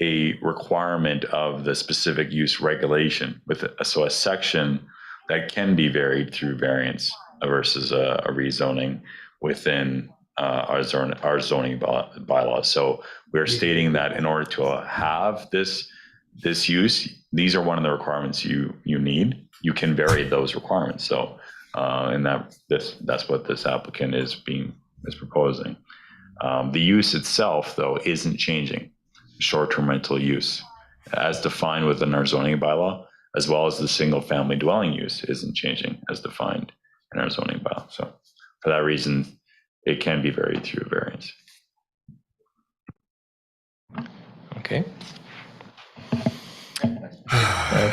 a requirement of the specific use regulation so a section that can be varied through variance versus a rezoning within our zoning bylaw. So we're stating that in order to have this use, these are one of the requirements you need. You can vary those requirements. So and that's what this applicant is proposing. The use itself, though, isn't changing. Short-term rental use, as defined within our zoning bylaw, as well as the single-family dwelling use, isn't changing as defined in our zoning bylaw. So, for that reason, it can be varied through a variance. Okay.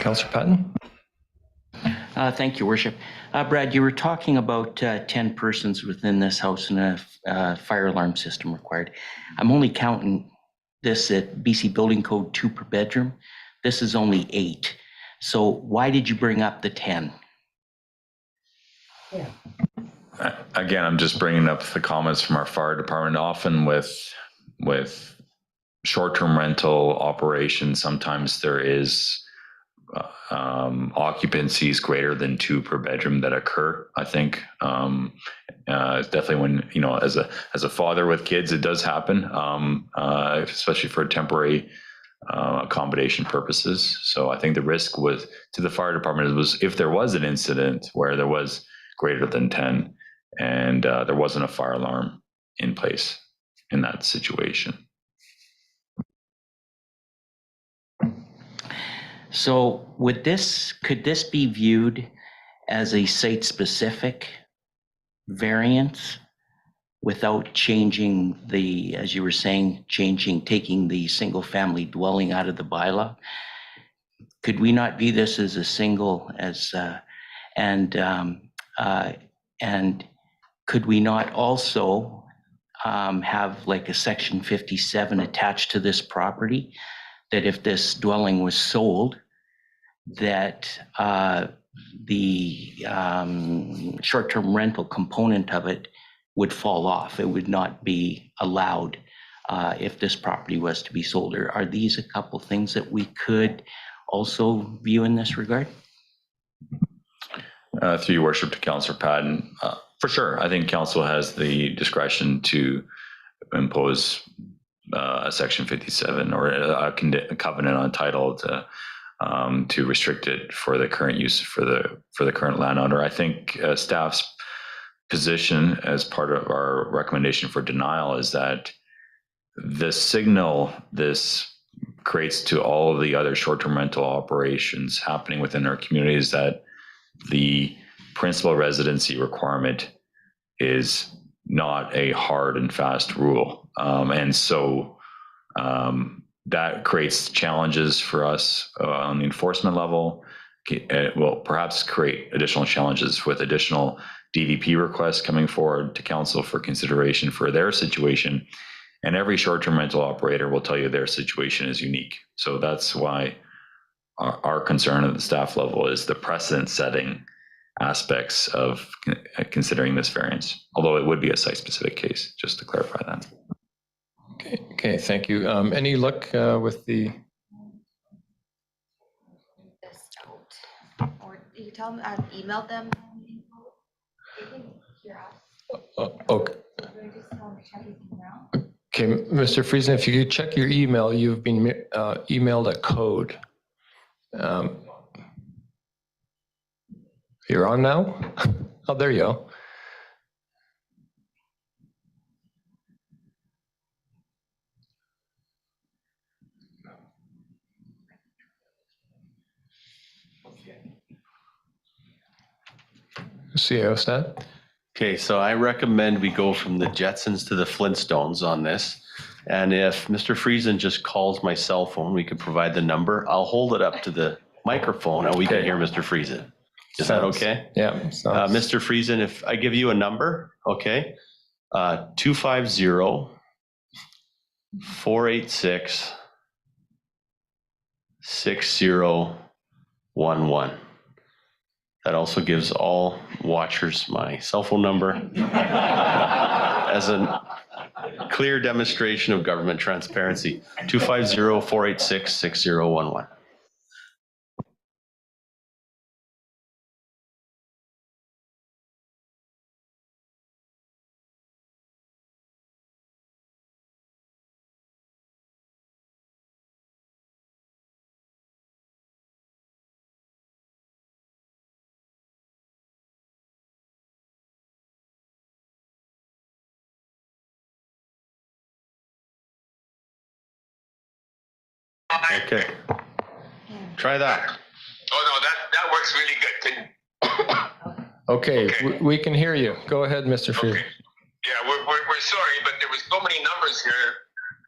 Councillor Patton? Thank you, Worship. Brad, you were talking about 10 persons within this house and a fire alarm system required. I'm only counting this at BC Building Code 2 per bedroom. This is only 8. So why did you bring up the 10? Yeah. Again, I'm just bringing up the comments from our fire department. Often with short-term rental operations, sometimes there is occupancies greater than 2 per bedroom that occur. I think definitely when, as a father with kids, it does happen, especially for temporary accommodation purposes. So I think the risk to the fire department was if there was an incident where there was greater than 10 and there wasn't a fire alarm in place in that situation. So could this be viewed as a site-specific variance without changing as you were saying, taking the single-family dwelling out of the bylaw? Could we not view this as a single, and could we not also have like a section 57 attached to this property, that if this dwelling was sold, that the short-term rental component of it would fall off. It would not be allowed if this property was to be sold. Are these a couple things that we could also view in this regard? Through your worship to Councillor Patton, for sure. I think council has the discretion to impose a section 57 or a covenant on title to restrict it for the current use for the current landowner. I think staff's position as part of our recommendation for denial is that the signal this creates to all of the other short-term rental operations happening within our community is that the principal residency requirement is not a hard and fast rule. And so that creates challenges for us on the enforcement level. It will perhaps create additional challenges with additional DVP requests coming forward to council for consideration for their situation. And every short-term rental operator will tell you their situation is unique. So that's why our concern at the staff level is the precedent-setting aspects of considering this variance, although it would be a site-specific case, just to clarify that. Okay, thank you. Any luck with the? Or you tell them, emailed them. Okay. Okay, Mr. Friesen, if you could check your email, you've been emailed a code. You're on now? Oh, there you go. CEO Stat? Okay, so I recommend we go from the Jetsons to the Flintstones on this. And if Mr. Friesen just calls my cell phone, we could provide the number. I'll hold it up to the microphone and we can hear Mr. Friesen. Is that okay? Yeah. Mr. Friesen, if I give you a number, okay? 250-486-6011. That also gives all watchers my cell phone number as a clear demonstration of government transparency. 250-486-6011. Okay. Try that. Oh, no, that works really good. Okay, we can hear you. Go ahead, Mr. Friesen. Yeah, we're sorry, but there was so many numbers here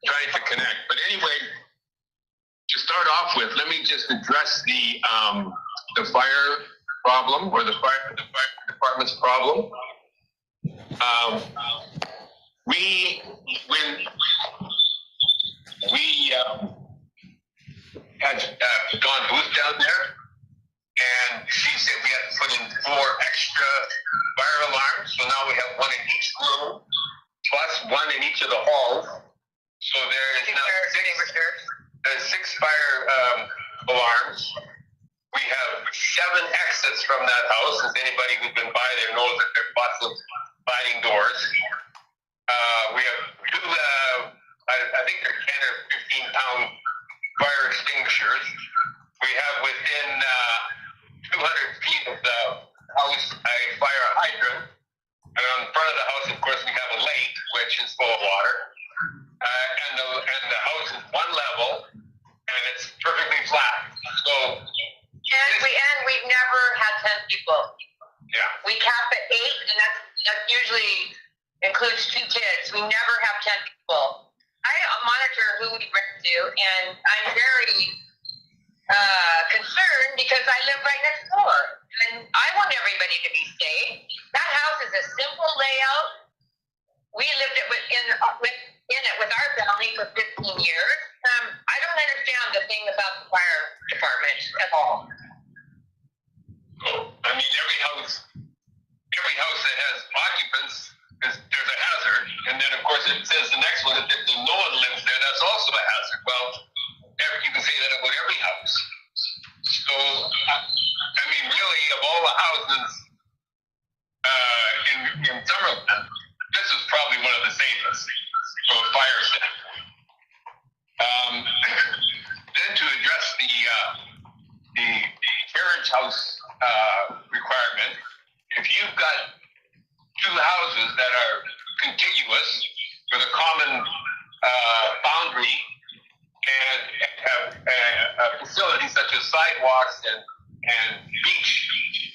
trying to connect. But anyway, to start off with, let me just address the fire problem or the fire department's problem. When we had gone booth down there, and she said we had to put in 4 extra fire alarms. So now we have 1 in each room, plus 1 in each of the halls. So there is now 6 fire alarms. We have 7 exits from that house. As anybody who's been by there knows that there are lots of sliding doors. We have 2, I think they're 10 or 15-pound fire extinguishers. We have within 200 feet of the house a fire hydrant. And on the front of the house, of course, we have a lake, which is full of water. And the house is 1 level, and it's perfectly flat. So, and we've never had 10 people. yeah. We cap at 8, and that usually includes 2 kids. We never have 10 people. I monitor who we rent to, and I'm very concerned because I live right next door, and I want everybody to be safe. That house is a simple layout. We lived within it with our family for 15 years. I don't understand the thing about the fire department at all. house, every house that has occupants, there's a hazard. And then of course it says the next one, that if no one lives there, that's also a hazard. Well, you can say that about every house. So, I mean, really, of all the houses in Summerland, this is probably one of the safest from a fire standpoint. Then to address the carriage house requirement, if you've got two houses that are contiguous with a common boundary and have a facility such as sidewalks and beach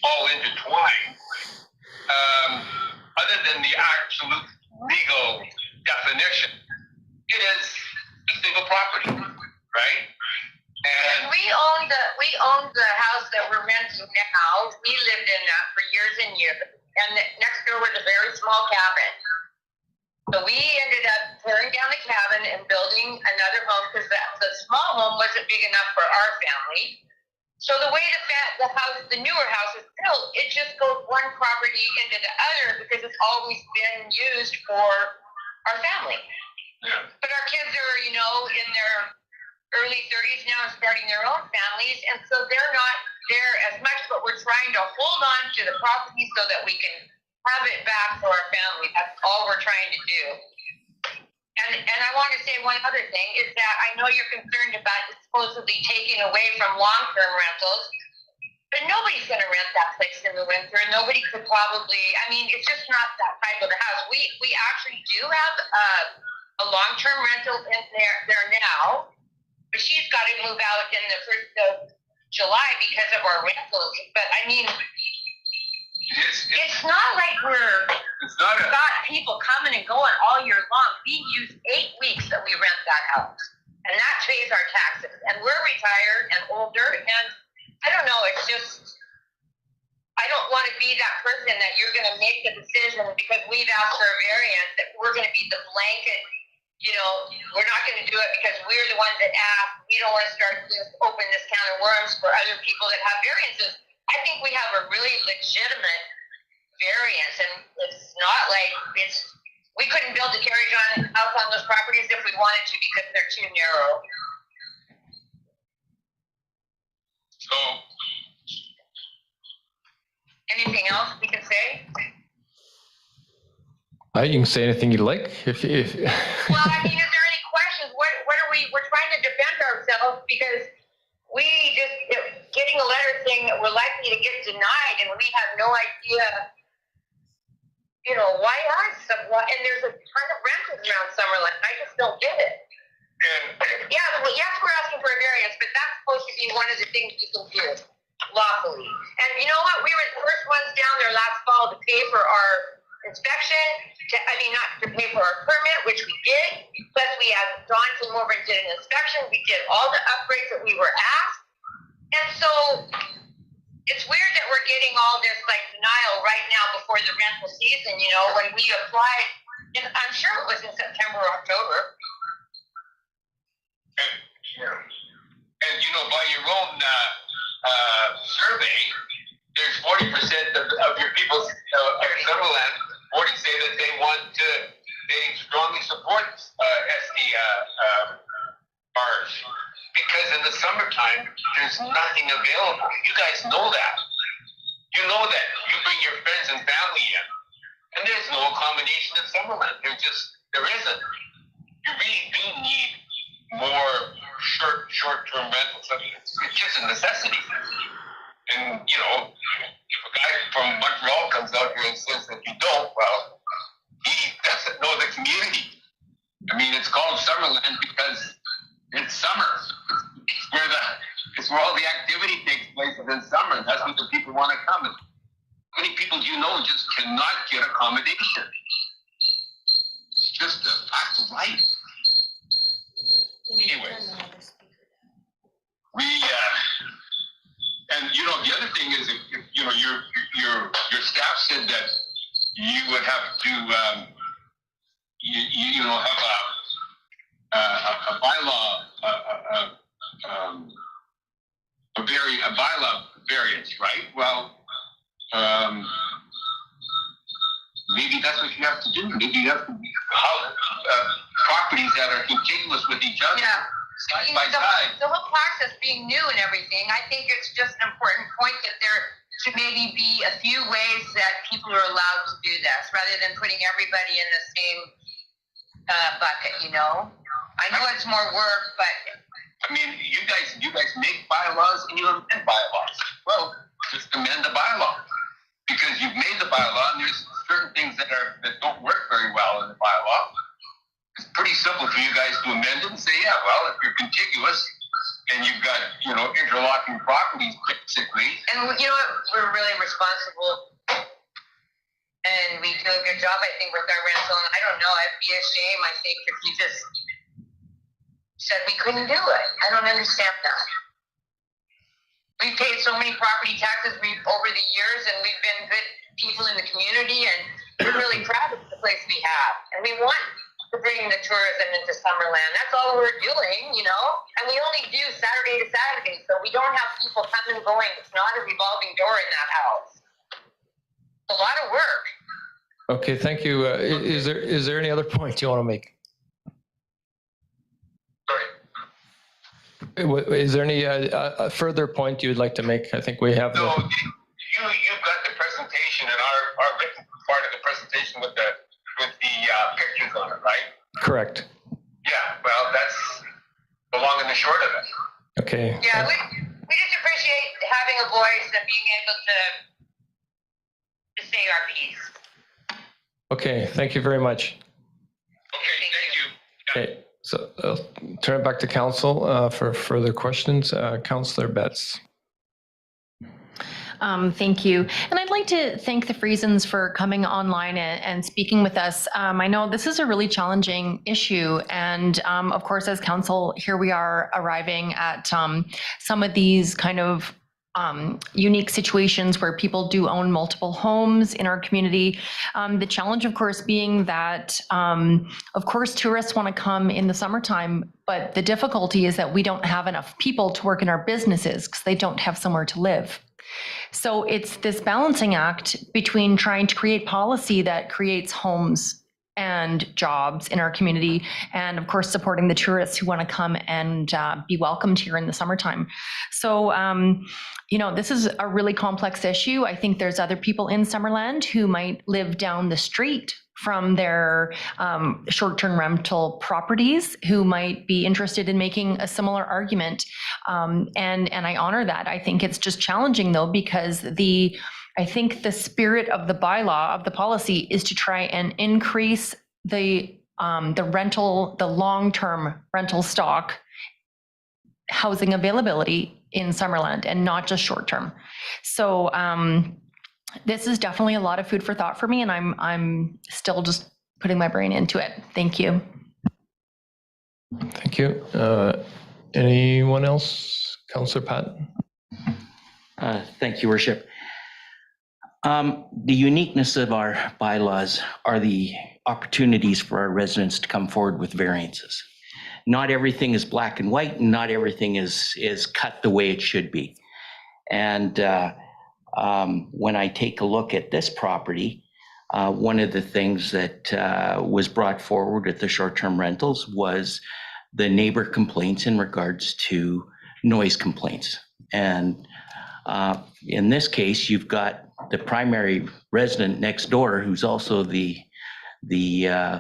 all intertwined, other than the absolute legal definition, it is a single property, right? And we owned the house that we're renting now. We lived in that for years and years. And next door was a very small cabin. So we ended up tearing down the cabin and building another home because the small home wasn't big enough for our family. So the way the newer house is built, it just goes one property into the other because it's always been used for our family. yeah. But our kids are, in their early 30s now and starting their own families, and so they're not there as much, but we're trying to hold on to the property so that we can have it back for our family. That's all we're trying to do. And I want to say one other thing is that I know you're concerned about it supposedly taking away from long-term rentals, but nobody's going to rent that place in the winter. Nobody could probably, it's just not that type of a house. We actually do have a long-term rental in there now, but she's got to move out in the 1st of July because of our rentals. But it's not like It's not a, got people coming and going all year long. We use 8 weeks that we rent that house, and that pays our taxes. And we're retired and older, and I don't know. It's just I don't want to be that person that you're going to make the decision because we've asked for a variance that we're going to be the blanket. We're not going to do it because we're the ones that asked. We don't want to start to open this can of worms for other people that have variances. I think we have a really legitimate variance, and it's not like we couldn't build a carriage house on those properties if we wanted to because they're too narrow. so, Anything else we can say? You can say anything you like. If Well, is there any questions? What are we're trying to defend ourselves because we just getting a letter saying that we're likely to get denied, and we have no idea, why us? And there's a ton of rentals around Summerland. I just don't get it. and Yes, we're asking for a variance, but that's supposed to be one of the things you can do lawfully. And you know what? We were the first ones down there last fall to pay for our inspection, not to pay for our permit, which we did. Plus, we had Dawn came over and did an inspection. We did all the upgrades that we were asked. And so it's weird that we're getting all this denial right now before the rental season, when we applied, and I'm sure it was in September or October. and by your own survey, there's 40% of your people of Summerland 40 say that they strongly support SDRs because in the summertime there's nothing available. You guys know that. You know that. You bring your friends and family in, and there's no accommodation in Summerland. There isn't. You really do need more short-term rentals. It's just a necessity. And if a guy from Montreal comes out here and says that you don't, well, he doesn't know the community. It's called Summerland because it's summer. It's where all the activity takes place in summer. And that's what the people want to come. And how many people do you know just cannot get accommodation? It's just a fact of life. Anyways, and the other thing is, if your staff said that you would have to, have a bylaw, a bylaw variance, right? Well, maybe that's what you have to do. Maybe you have to properties that are contiguous with each other. Yeah. Side by side. The whole process being new and everything, I think it's just an important point that there should maybe be a few ways that people are allowed to do this rather than putting everybody in the same bucket, you know? I know it's more work, but I mean, you guys make bylaws and you amend bylaws. Well, just amend the bylaw because you've made the bylaw and there's certain things that don't work very well in the bylaw. It's pretty simple for you guys to amend it and say, yeah, well, if you're contiguous and you've got, interlocking properties basically. and you know what, we're really responsible and we do a good job, I think, with our rental. And I don't know, it'd be a shame, I think, if you just said we couldn't do it. I don't understand that. We've paid so many property taxes over the years, and we've been good people in the community, and we're really proud of the place we have. And we want to bring the tourism into Summerland. That's all we're doing, and we only do Saturday to Saturday, so we don't have people coming and going. It's not a revolving door in that house. It's a lot of work. Okay, thank you. Is there any other point you want to make? Is there any further point you'd like to make? I think we have. No, you've got the presentation and our written part of the presentation with the pictures on it, right? Correct. Yeah, well, that's the long and the short of it. Okay. Yeah, we just appreciate having a voice and being able to say our piece. Okay, thank you very much. Okay, thank you. Okay, so I'll turn it back to council for further questions. Councillor Betts. Thank you. And I'd like to thank the Friesens for coming online and speaking with us. I know this is a really challenging issue. And of course, as council, here we are arriving at some of these kind of unique situations where people do own multiple homes in our community. The challenge, of course, being that, of course, tourists want to come in the summertime, but the difficulty is that we don't have enough people to work in our businesses because they don't have somewhere to live. So it's this balancing act between trying to create policy that creates homes and jobs in our community, and of course supporting the tourists who want to come and be welcomed here in the summertime. So this is a really complex issue. I think there's other people in Summerland who might live down the street from their short-term rental properties who might be interested in making a similar argument. And I honor that. I think it's just challenging though, because I think the spirit of the bylaw, of the policy, is to try and increase the long-term rental stock housing availability in Summerland and not just short-term. So this is definitely a lot of food for thought for me, and I'm still just putting my brain into it. Thank you. Thank you. Anyone else? Councillor Patton. Thank you, Worship. The uniqueness of our bylaws are the opportunities for our residents to come forward with variances. Not everything is black and white, and not everything is cut the way it should be. And when I take a look at this property, one of the things that was brought forward at the short-term rentals was the neighbor complaints in regards to noise complaints. And in this case, you've got the primary resident next door, who's also the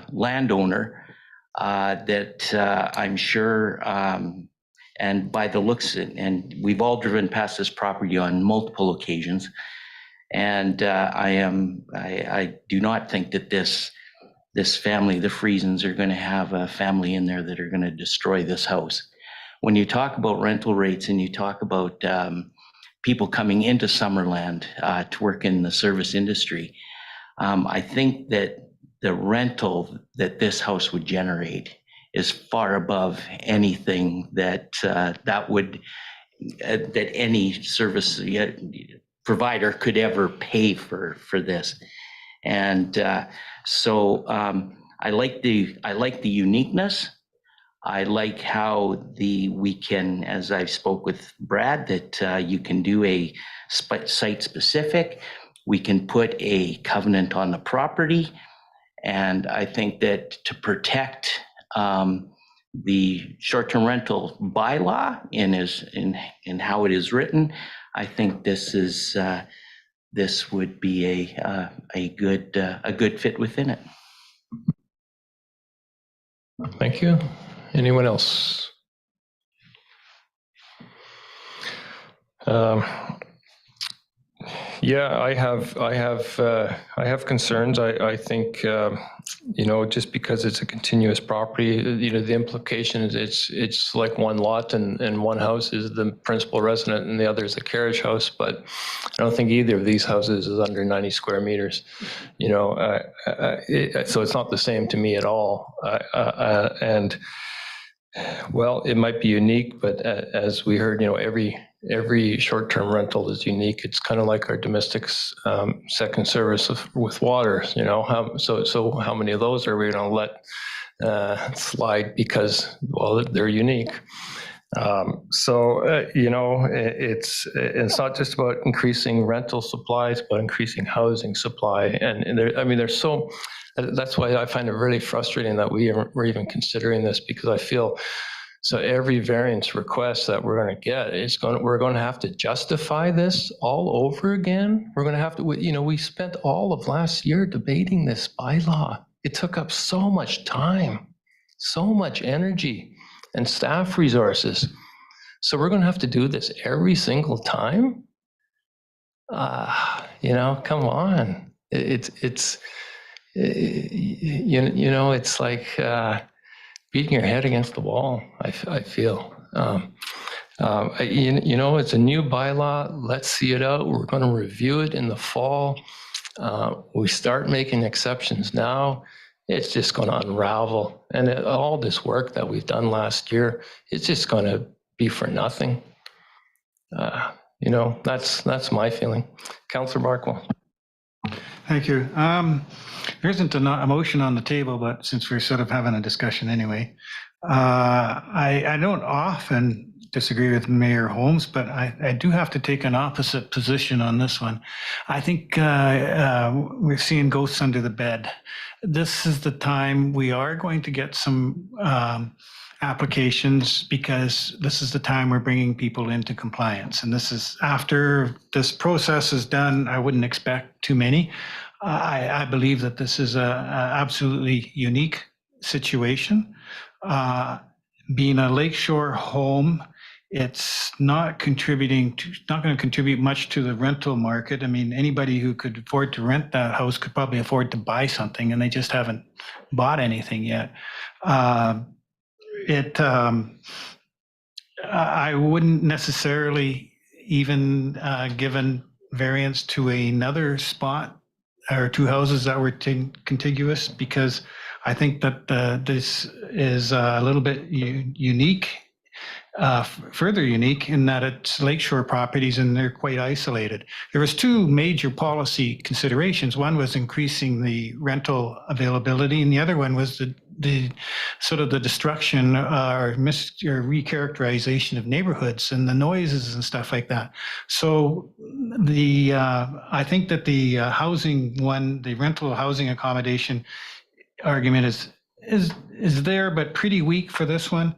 landowner, that I'm sure, and by the looks, and we've all driven past this property on multiple occasions, and I do not think that this family, the Friesens, are going to have a family in there that are going to destroy this house. When you talk about rental rates and you talk about people coming into Summerland to work in the service industry, I think that the rental that this house would generate is far above anything that that any service provider could ever pay for this. And so I like the uniqueness. I like how we can, as I spoke with Brad, that you can do a site specific. we can put a covenant on the property. And I think that to protect the short-term rental bylaw in how it is written, I think this would be a good fit within it. Thank you. Anyone else? Yeah, I have concerns. I think, just because it's a continuous property, the implication is it's like one lot and one house is the principal resident and the other is the carriage house. But I don't think either of these houses is under 90 square meters. So it's not the same to me at all. And well, it might be unique, but as we heard, every short-term rental is unique. It's kind of like our domestic second service with water. So how many of those are we going to let slide because, well, they're unique? It's not just about increasing rental supplies, but increasing housing supply. And there's so. That's why I find it really frustrating that we're even considering this, because I feel so every variance request that we're going to get we're going to have to justify this all over again. We're going to have to, we spent all of last year debating this bylaw. It took up so much time, so much energy and staff resources. So we're going to have to do this every single time. Come on. It's like beating your head against the wall, I feel. It's a new bylaw. Let's see it out. We're going to review it in the fall. We start making exceptions now, it's just going to unravel. And all this work that we've done last year, it's just going to be for nothing. That's my feeling. Councillor Barkwell. Thank you. There isn't a motion on the table, but since we're sort of having a discussion anyway, I don't often disagree with Mayor Holmes, but I do have to take an opposite position on this one. I think we're seeing ghosts under the bed. This is the time we are going to get some applications, because this is the time we're bringing people into compliance. And this is after this process is done. I wouldn't expect too many. I believe that this is a absolutely unique situation. Being a lakeshore home, it's not going to contribute much to the rental market. I mean, anybody who could afford to rent that house could probably afford to buy something, and they just haven't bought anything yet. I wouldn't necessarily even given variance to another spot or two houses that were contiguous, because I think that this is a little bit unique, further unique in that it's lakeshore properties and they're quite isolated. There was two major policy considerations. One was increasing the rental availability, and the other one was the sort of the destruction or recharacterization of neighborhoods and the noises and stuff like that. So I think that the housing one, the rental housing accommodation argument is there, but pretty weak for this one.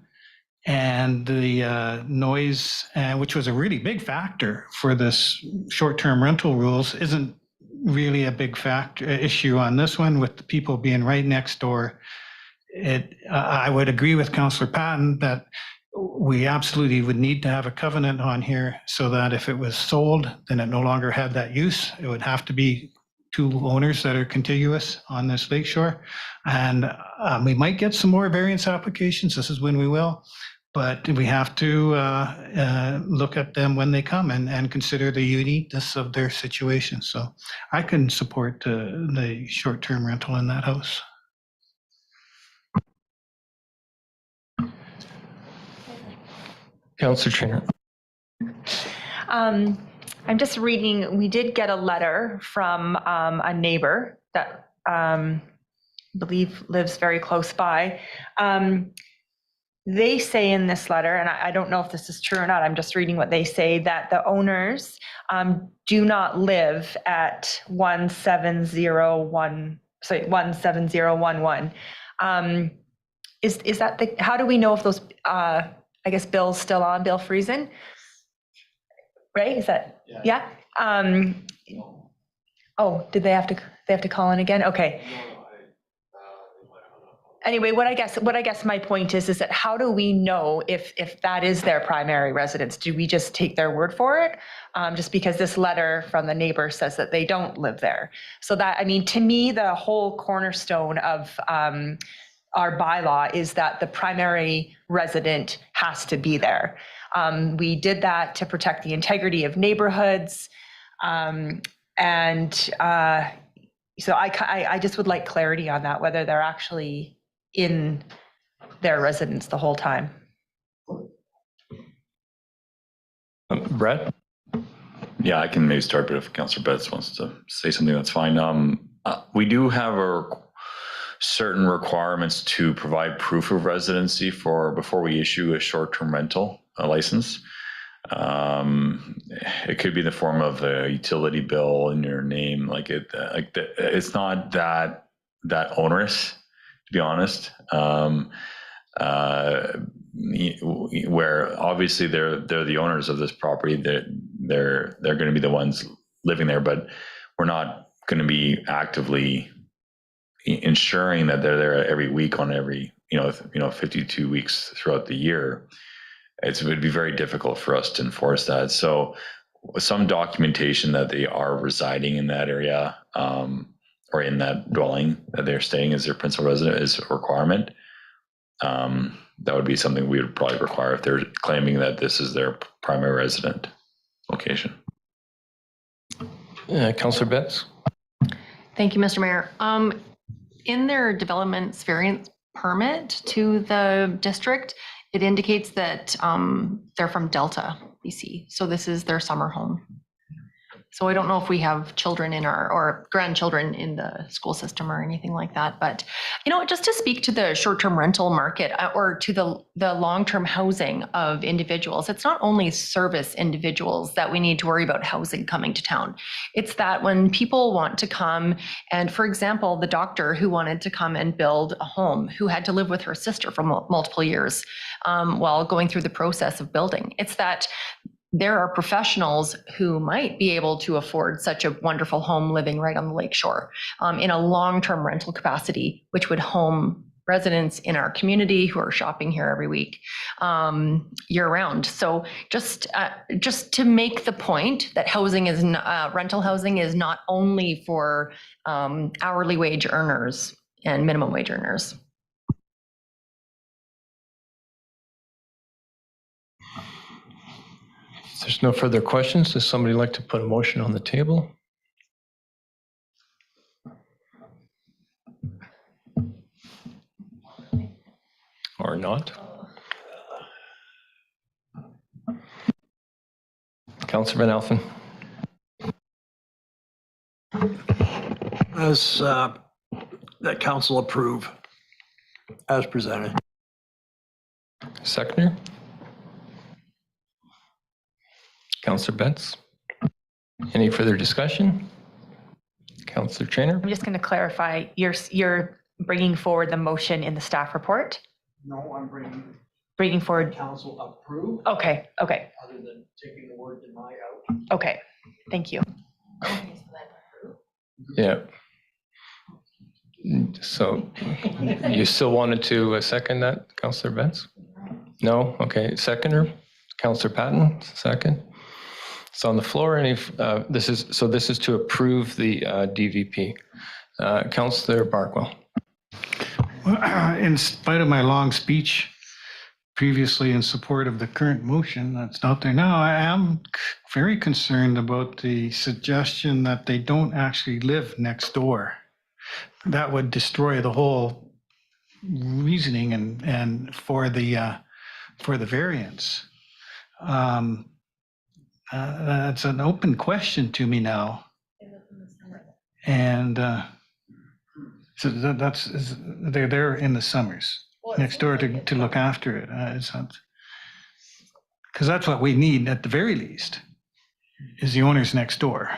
And the noise, which was a really big factor for this short-term rental rules, isn't really a big issue on this one, with the people being right next door. I would agree with Councillor Patton that we absolutely would need to have a covenant on here, so that if it was sold, then it no longer had that use. It would have to be two owners that are contiguous on this lakeshore. And we might get some more variance applications. This is when we will. But we have to look at them when they come and consider the uniqueness of their situation. So I can support the short-term rental in that house. Councillor Trainer. I'm just reading, we did get a letter from a neighbor that I believe lives very close by. they say in this letter, and I don't know if this is true or not, I'm just reading what they say, that the owners do not live at 17011. Is that the, how do we know if those, I guess Bill's still on, Bill Friesen? Right, is that, yeah? Oh, did they have to call in again? Okay. Anyway, what I guess my point is that how do we know if that is their primary residence? Do we just take their word for it? Just because this letter from the neighbor says that they don't live there. So that, I mean, to me, the whole cornerstone of our bylaw is that the primary resident has to be there. We did that to protect the integrity of neighborhoods. So I just would like clarity on that, whether they're actually in their residence the whole time. Brett? Yeah, I can maybe start, but if Councillor Betts wants to say something, that's fine. We do have certain requirements to provide proof of residency before we issue a short-term rental license. It could be in the form of a utility bill in your name, it's not that onerous, to be honest. Where obviously they're the owners of this property, they're going to be the ones living there, but we're not going to be actively ensuring that they're there every week on every 52 weeks throughout the year. It would be very difficult for us to enforce that. So some documentation that they are residing in that area or in that dwelling that they're staying as their principal resident is a requirement. That would be something we would probably require if they're claiming that this is their primary resident location. Councillor Betts? Thank you, Mr. Mayor. In their development variance permit to the district, it indicates that they're from Delta, BC. So this is their summer home. So I don't know if we have children or grandchildren in the school system or anything like that. But, just to speak to the short-term rental market or to the long-term housing of individuals, it's not only service individuals that we need to worry about housing coming to town. It's that when people want to come and, for example, the doctor who wanted to come and build a home, who had to live with her sister for multiple years while going through the process of building. It's that there are professionals who might be able to afford such a wonderful home living right on the lakeshore in a long-term rental capacity, which would home residents in our community who are shopping here every week year round. So just to make the point that housing is rental housing is not only for hourly wage earners and minimum wage earners. If there's no further questions, does somebody like to put a motion on the table? Or not? Councillor Van Alphen. As that council approve as presented. Seconder? Councillor Betts. Any further discussion? Councillor Trainer? I'm just going to clarify, you're bringing forward the motion in the staff report? No, I'm bringing forward. Council approve. Okay. Other than taking the word deny out. Okay, thank you. Yeah. So you still wanted to second that, Councillor Betts? No? Okay, seconder, Councillor Patton, second. It's on the floor. This is to approve the DVP. Councillor Barkwell. In spite of my long speech previously in support of the current motion that's out there now, I am very concerned about the suggestion that they don't actually live next door. That would destroy the whole reasoning and for the variance. That's an open question to me now. And so they're there in the summers. Well, next door to look after it. Because that's what we need at the very least, is the owners next door.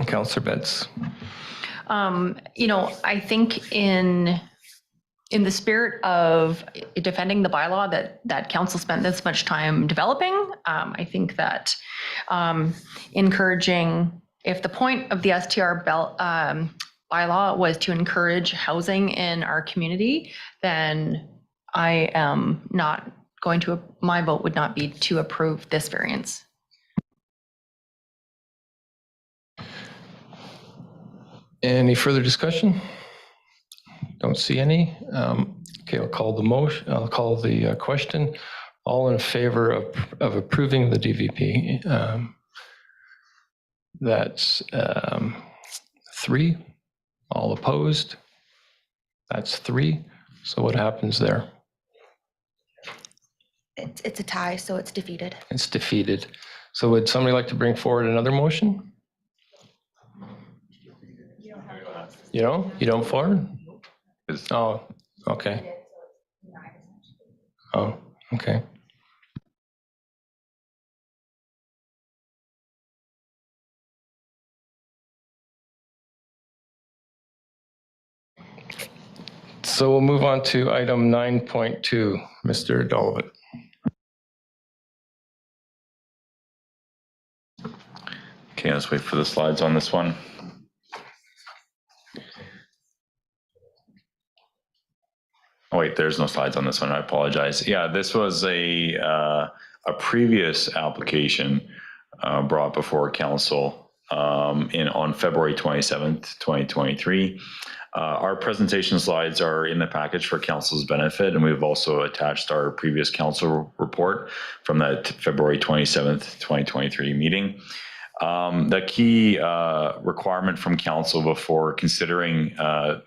Councillor Betts. I think in the spirit of defending the bylaw that council spent this much time developing, I think that encouraging, if the point of the STR bylaw was to encourage housing in our community, then I am not going to, my vote would not be to approve this variance. Any further discussion? Don't see any. Okay, I'll call the motion. I'll call the question. All in favor of approving the DVP? That's 3. All opposed? That's 3. So what happens there? It's a tie, so it's defeated. It's defeated. So would somebody like to bring forward another motion? You don't forward? Oh, okay. Oh, okay. So we'll move on to item 9.2, Mr. Donovan. Okay, let's wait for the slides on this one. Oh, wait, there's no slides on this one. I apologize. Yeah, this was a previous application brought before council on February 27th, 2023. Our presentation slides are in the package for council's benefit, and we've also attached our previous council report from that February 27th, 2023 meeting. The key requirement from council before considering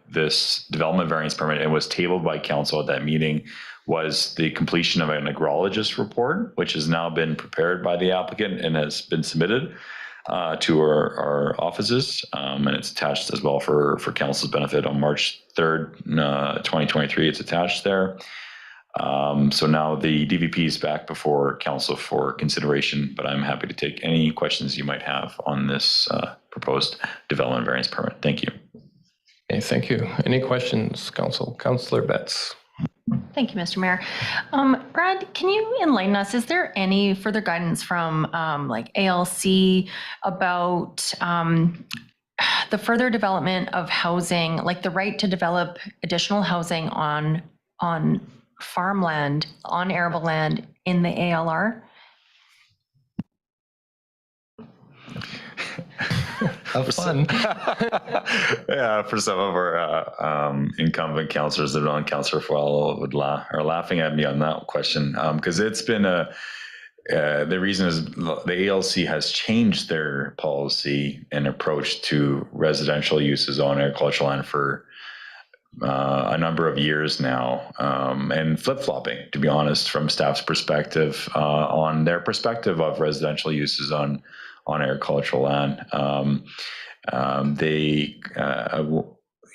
this development variance permit, and was tabled by council at that meeting, was the completion of an agrologist report, which has now been prepared by the applicant and has been submitted to our offices, and it's attached as well for council's benefit on March 3rd, 2023. It's attached there. So now the DVP is back before council for consideration, but I'm happy to take any questions you might have on this proposed development variance permit. Thank you. Okay, thank you. Any questions, council? Councillor Betts. Thank you, Mr. Mayor. Brad, can you enlighten us? Is there any further guidance from like ALC about the further development of housing, like the right to develop additional housing on farmland, on arable land in the ALR? Have fun. Yeah, for some of our incumbent councillors that have been on council for a while are laughing at me on that question, because it's been the reason is the ALC has changed their policy and approach to residential uses on agricultural land for a number of years now, and flip-flopping, to be honest, from staff's perspective on their perspective of residential uses on agricultural land. They,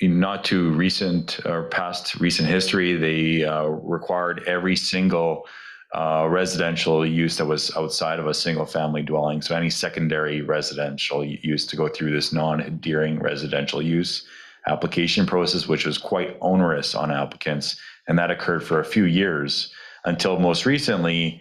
not too recent or past recent history, they required every single residential use that was outside of a single family dwelling, so any secondary residential use, to go through this non-adhering residential use application process, which was quite onerous on applicants. And that occurred for a few years until most recently,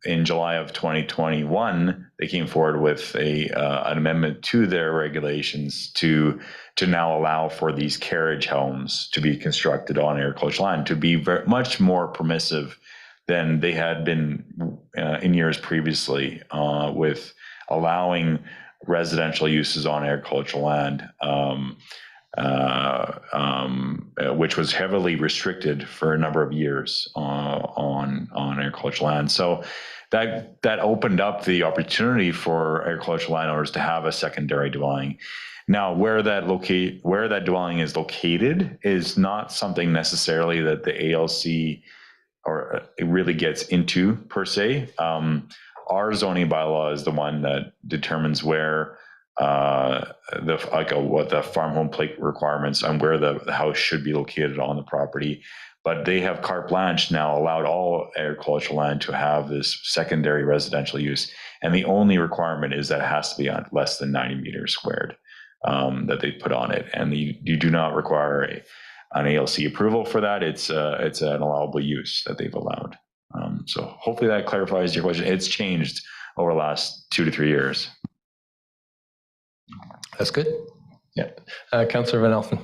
in July of 2021, they came forward with an amendment to their regulations to now allow for these carriage homes to be constructed on agricultural land, to be much more permissive than they had been in years previously, with allowing residential uses on agricultural land, which was heavily restricted for a number of years on agricultural land. So that opened up the opportunity for agricultural landowners to have a secondary dwelling. Now, where that dwelling is located is not something necessarily that the ALC or it really gets into per se. Our zoning bylaw is the one that determines where what the farm home plate requirements on where the house should be located on the property. But they have carte blanche now, allowed all agricultural land to have this secondary residential use. And the only requirement is that it has to be on less than 90 meters squared that they put on it. And you do not require an ALC approval for that. It's an allowable use that they've allowed. So hopefully that clarifies your question. It's changed over the last 2 to 3 years. That's good. Yeah. Councillor Van Elfen.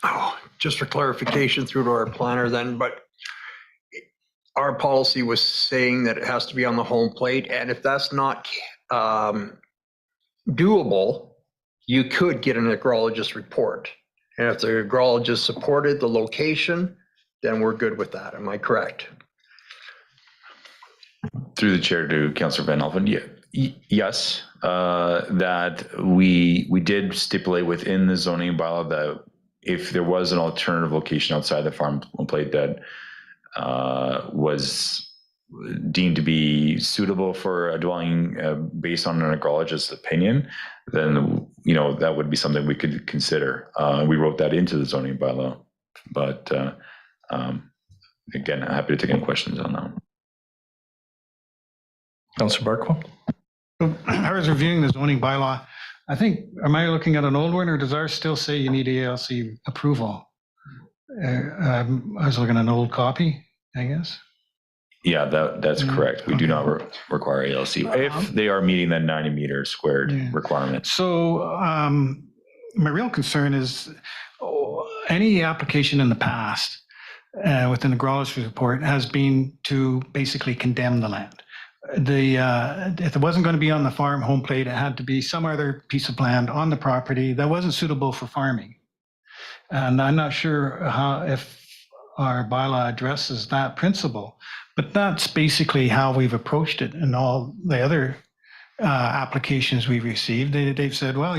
Oh, just for clarification through to our planner then, but our policy was saying that it has to be on the home plate, and if that's not doable, you could get an agrologist report. And if the agrologist supported the location, then we're good with that. Am I correct? Through the chair to Councillor Van Elfen, yes, that we did stipulate within the zoning bylaw that if there was an alternative location outside the farm plate that was deemed to be suitable for a dwelling based on an agrologist's opinion, then that would be something we could consider. We wrote that into the zoning bylaw, but again, I'm happy to take any questions on that. Councillor Barkwell. I was reviewing the zoning bylaw. I think, am I looking at an old one, or does ours still say you need ALC approval? I was looking at an old copy, I guess. Yeah, that's correct. We do not require ALC if they are meeting that 90 meters squared requirement. So my real concern is any application in the past with an agrologist report has been to basically condemn the land. If it wasn't going to be on the farm home plate, it had to be some other piece of land on the property that wasn't suitable for farming. And I'm not sure if our bylaw addresses that principle, but that's basically how we've approached it in all the other applications we've received. They've said, well,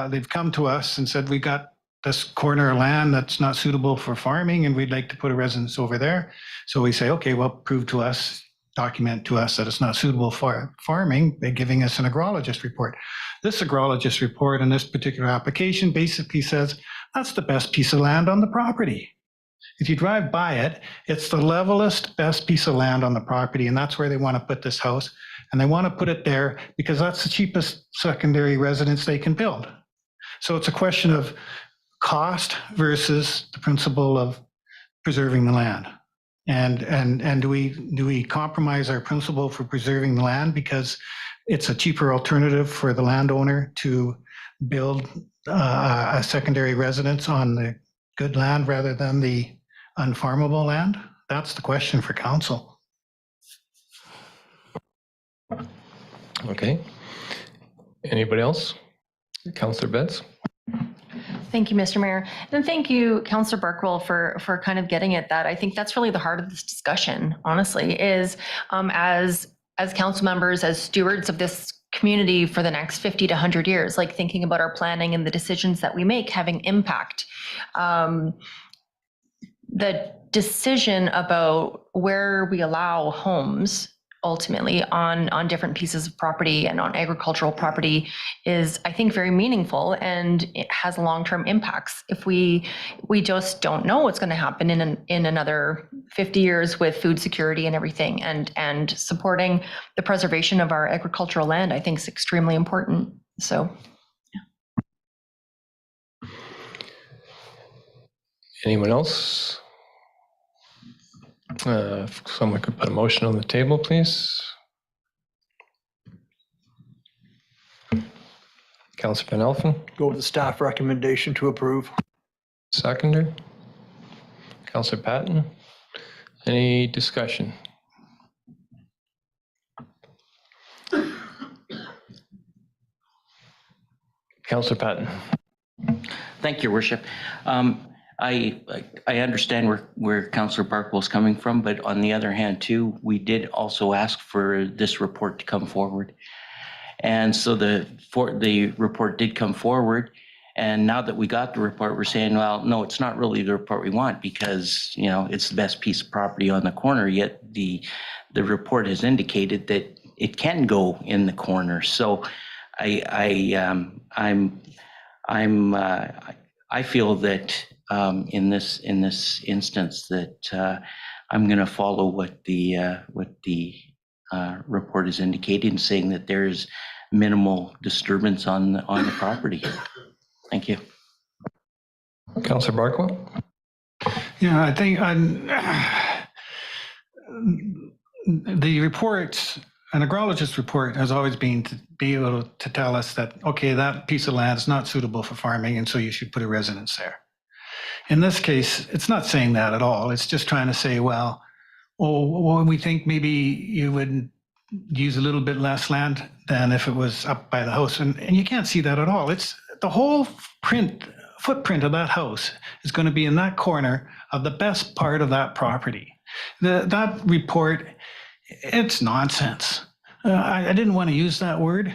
they've come to us and said, we got this corner of land that's not suitable for farming and we'd like to put a residence over there. So we say, okay, well, prove to us, document to us that it's not suitable for farming by giving us an agrologist report. This agrologist report in this particular application basically says that's the best piece of land on the property. If you drive by it, it's the levelest, best piece of land on the property, and that's where they want to put this house. And they want to put it there because that's the cheapest secondary residence they can build. So it's a question of cost versus the principle of preserving the land. And do we compromise our principle for preserving the land because it's a cheaper alternative for the landowner to build a secondary residence on the good land rather than the unfarmable land? That's the question for council. Okay. Anybody else? Councillor Betts. Thank you, Mr. Mayor. And thank you, Councillor Barkwell, for kind of getting at that. I think that's really the heart of this discussion, honestly, is as council members, as stewards of this community for the next 50 to 100 years, like thinking about our planning and the decisions that we make having impact. The decision about where we allow homes ultimately on different pieces of property and on agricultural property is, I think, very meaningful, and it has long-term impacts. If we just don't know what's going to happen in another 50 years with food security and everything, and supporting the preservation of our agricultural land, I think is extremely important. So, yeah. Anyone else? If someone could put a motion on the table, please. Councillor Van Elfen. Go with the staff recommendation to approve. Seconder. Councillor Patton. Any discussion? Councillor Patton. Thank you, Worship. I understand where Councillor Barkwell's coming from, but on the other hand, too, we did also ask for this report to come forward. And so the report did come forward. And now that we got the report, we're saying, well, no, it's not really the report we want because, it's the best piece of property on the corner, yet the report has indicated that it can go in the corner. So I feel that in this instance that I'm going to follow what the report is indicating, saying that there's minimal disturbance on the property. Thank you. Councillor Barkwell? Yeah, I think the reports, an agrologist report has always been to be able to tell us that, okay, that piece of land is not suitable for farming, and so you should put a residence there. In this case, it's not saying that at all. It's just trying to say, well, we think maybe you would use a little bit less land than if it was up by the house. And you can't see that at all. It's the whole footprint of that house is going to be in that corner of the best part of that property. That report, it's nonsense. I didn't want to use that word,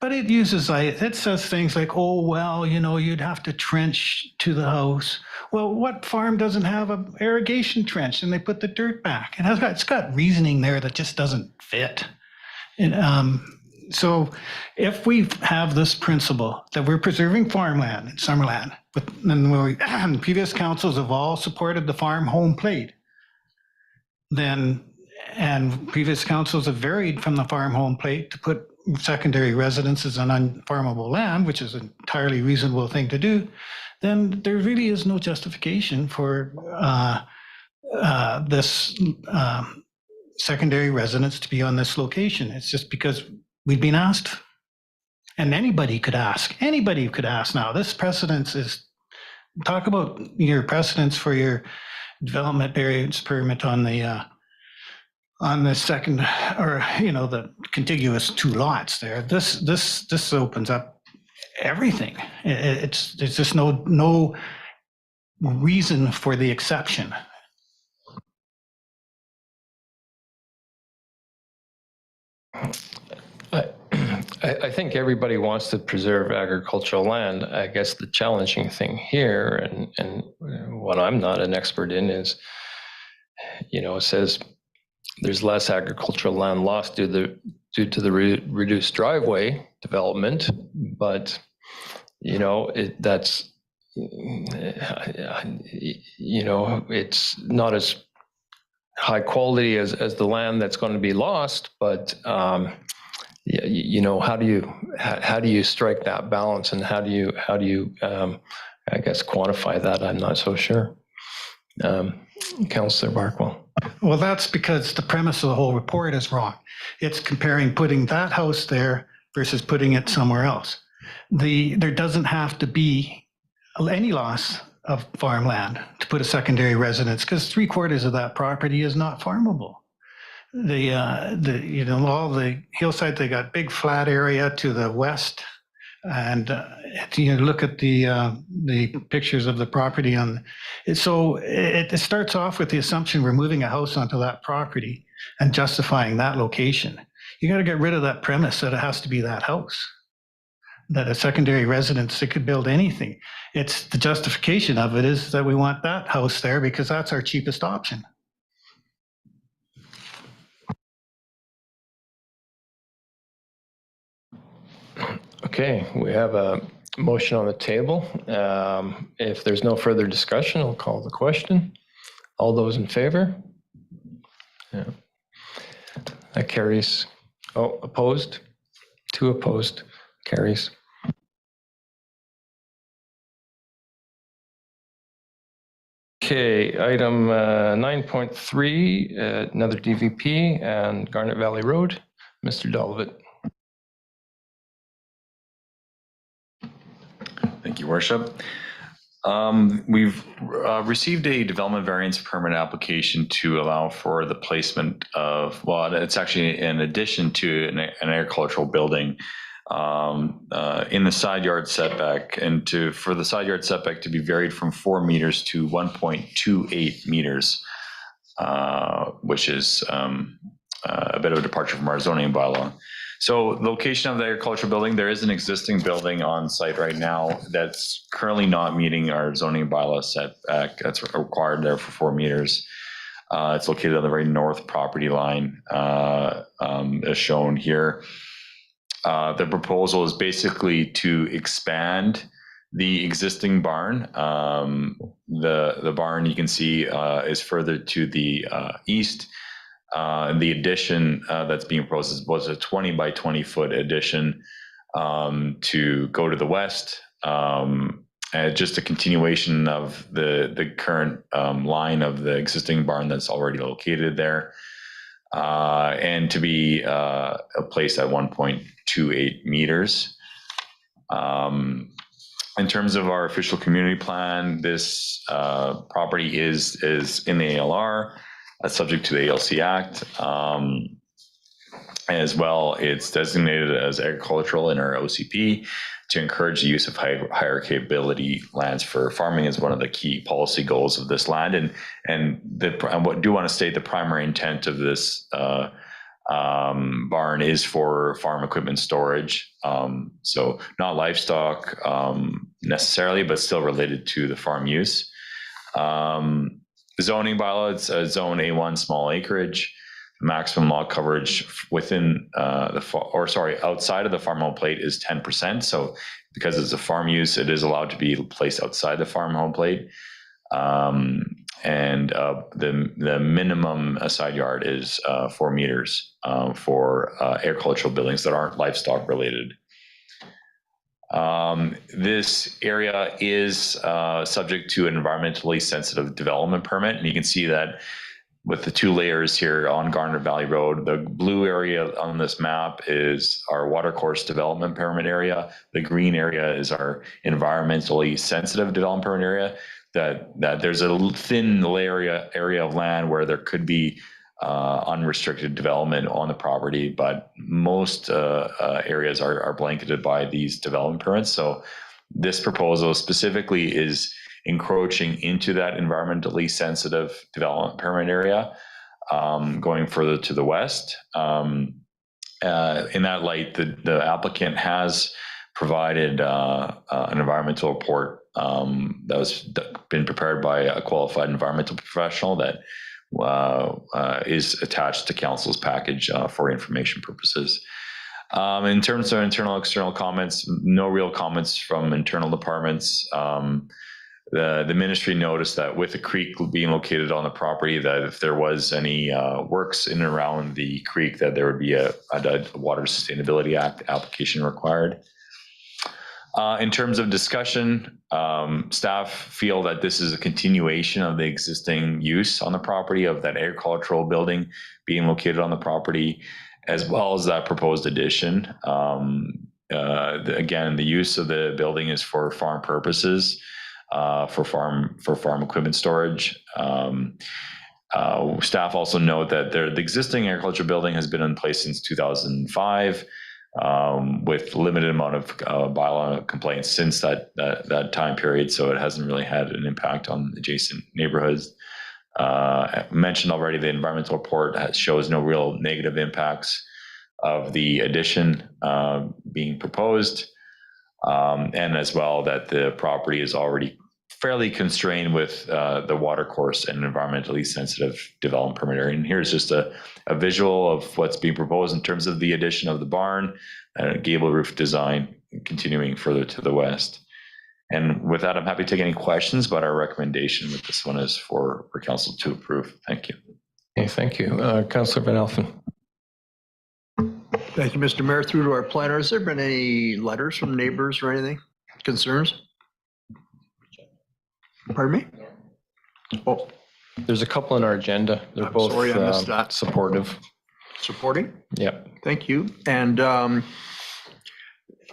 but it says things like, oh, well, you'd have to trench to the house. Well, what farm doesn't have an irrigation trench and they put the dirt back? And it's got reasoning there that just doesn't fit. And so if we have this principle that we're preserving farmland in Summerland, and previous councils have all supported the farm home plate, and previous councils have varied from the farm home plate to put secondary residences on unfarmable land, which is an entirely reasonable thing to do, then there really is no justification for this secondary residence to be on this location. It's just because we've been asked, and anybody could ask now. This precedence is, talk about your precedence for your development variance permit on the second, or the contiguous two lots there. This opens up everything. There's just no reason for the exception. I think everybody wants to preserve agricultural land. I guess the challenging thing here, and what I'm not an expert in, is, it says there's less agricultural land lost due to the reduced driveway development, but that's it's not as high quality as the land that's going to be lost, but how do you strike that balance, and how do you I guess quantify that? I'm not so sure. Councillor Barkwell. Well, that's because the premise of the whole report is wrong. It's comparing putting that house there versus putting it somewhere else. There doesn't have to be any loss of farmland to put a secondary residence, because 3/4 of that property is not farmable. All the hillside, they got big flat area to the west, and look at the pictures of the property on it. So it starts off with the assumption we're moving a house onto that property and justifying that location. You got to get rid of that premise that it has to be that house, that a secondary residence, it could build anything. It's the justification of it is that we want that house there because that's our cheapest option. Okay, we have a motion on the table. If there's no further discussion, I'll call the question. All those in favor? Yeah. That carries. Oh, opposed? 2 opposed. Carries. Okay, item 9.3, another DVP and Garnet Valley Road. Mr. Dolvett. Thank you, Worship. We've received a development variance permit application to allow for the placement of, well, it's actually in addition to an agricultural building in the side yard setback, and for the side yard setback to be varied from 4 meters to 1.28 meters, which is a bit of a departure from our zoning bylaw. So location of the agricultural building, there is an existing building on site right now that's currently not meeting our zoning bylaw setback. That's required there for 4 meters. It's located on the very north property line, as shown here. The proposal is basically to expand the existing barn. The barn you can see is further to the east. The addition that's being proposed was a 20 by 20 foot addition to go to the west. Just a continuation of the current line of the existing barn that's already located there. And to be placed at 1.28 meters. In terms of our official community plan, this property is in the ALR, subject to the ALC Act. As well, it's designated as agricultural in our OCP to encourage the use of higher capability lands for farming is one of the key policy goals of this land. And I do want to state the primary intent of this barn is for farm equipment storage. So not livestock necessarily, but still related to the farm use. Zoning bylaws, zone A1 small acreage. Maximum lot coverage within outside of the farm home plate is 10%. So because it's a farm use, it is allowed to be placed outside the farm home plate. And the minimum side yard is 4 meters for agricultural buildings that aren't livestock related. This area is subject to an environmentally sensitive development permit, and you can see that with the 2 layers here on Garner Valley Road. The blue area on this map is our watercourse development permit area. The green area is our environmentally sensitive development permit area. That there's a thin area of land where there could be unrestricted development on the property, but most areas are blanketed by these development permits. So this proposal specifically is encroaching into that environmentally sensitive development permit area, going further to the west. In that light, the applicant has provided an environmental report that was been prepared by a qualified environmental professional that is attached to council's package for information purposes. In terms of internal, external comments, no real comments from internal departments. The ministry noticed that with the creek being located on the property, that if there was any works in and around the creek, that there would be a Water Sustainability Act application required. In terms of discussion, staff feel that this is a continuation of the existing use on the property of that agricultural building being located on the property, as well as that proposed addition. Again, the use of the building is for farm purposes. For farm equipment storage. Staff also note that the existing agriculture building has been in place since 2005, with limited amount of bylaw complaints since that time period. So it hasn't really had an impact on adjacent neighborhoods. Mentioned already, the environmental report shows no real negative impacts of the addition being proposed. And as well that the property is already fairly constrained with the watercourse and environmentally sensitive development permit area. And here's just a visual of what's being proposed in terms of the addition of the barn and a gable roof design continuing further to the west. And with that, I'm happy to take any questions, but our recommendation with this one is for council to approve. Thank you. Okay, thank you. Councillor Van Alphen. Thank you, Mr. Mayor. Through to our planner, has there been any letters from neighbors or anything? Concerns? Pardon me? Oh, There's a couple in our agenda. They're I'm both sorry, I missed that. supportive. supporting? Yeah. Thank you. And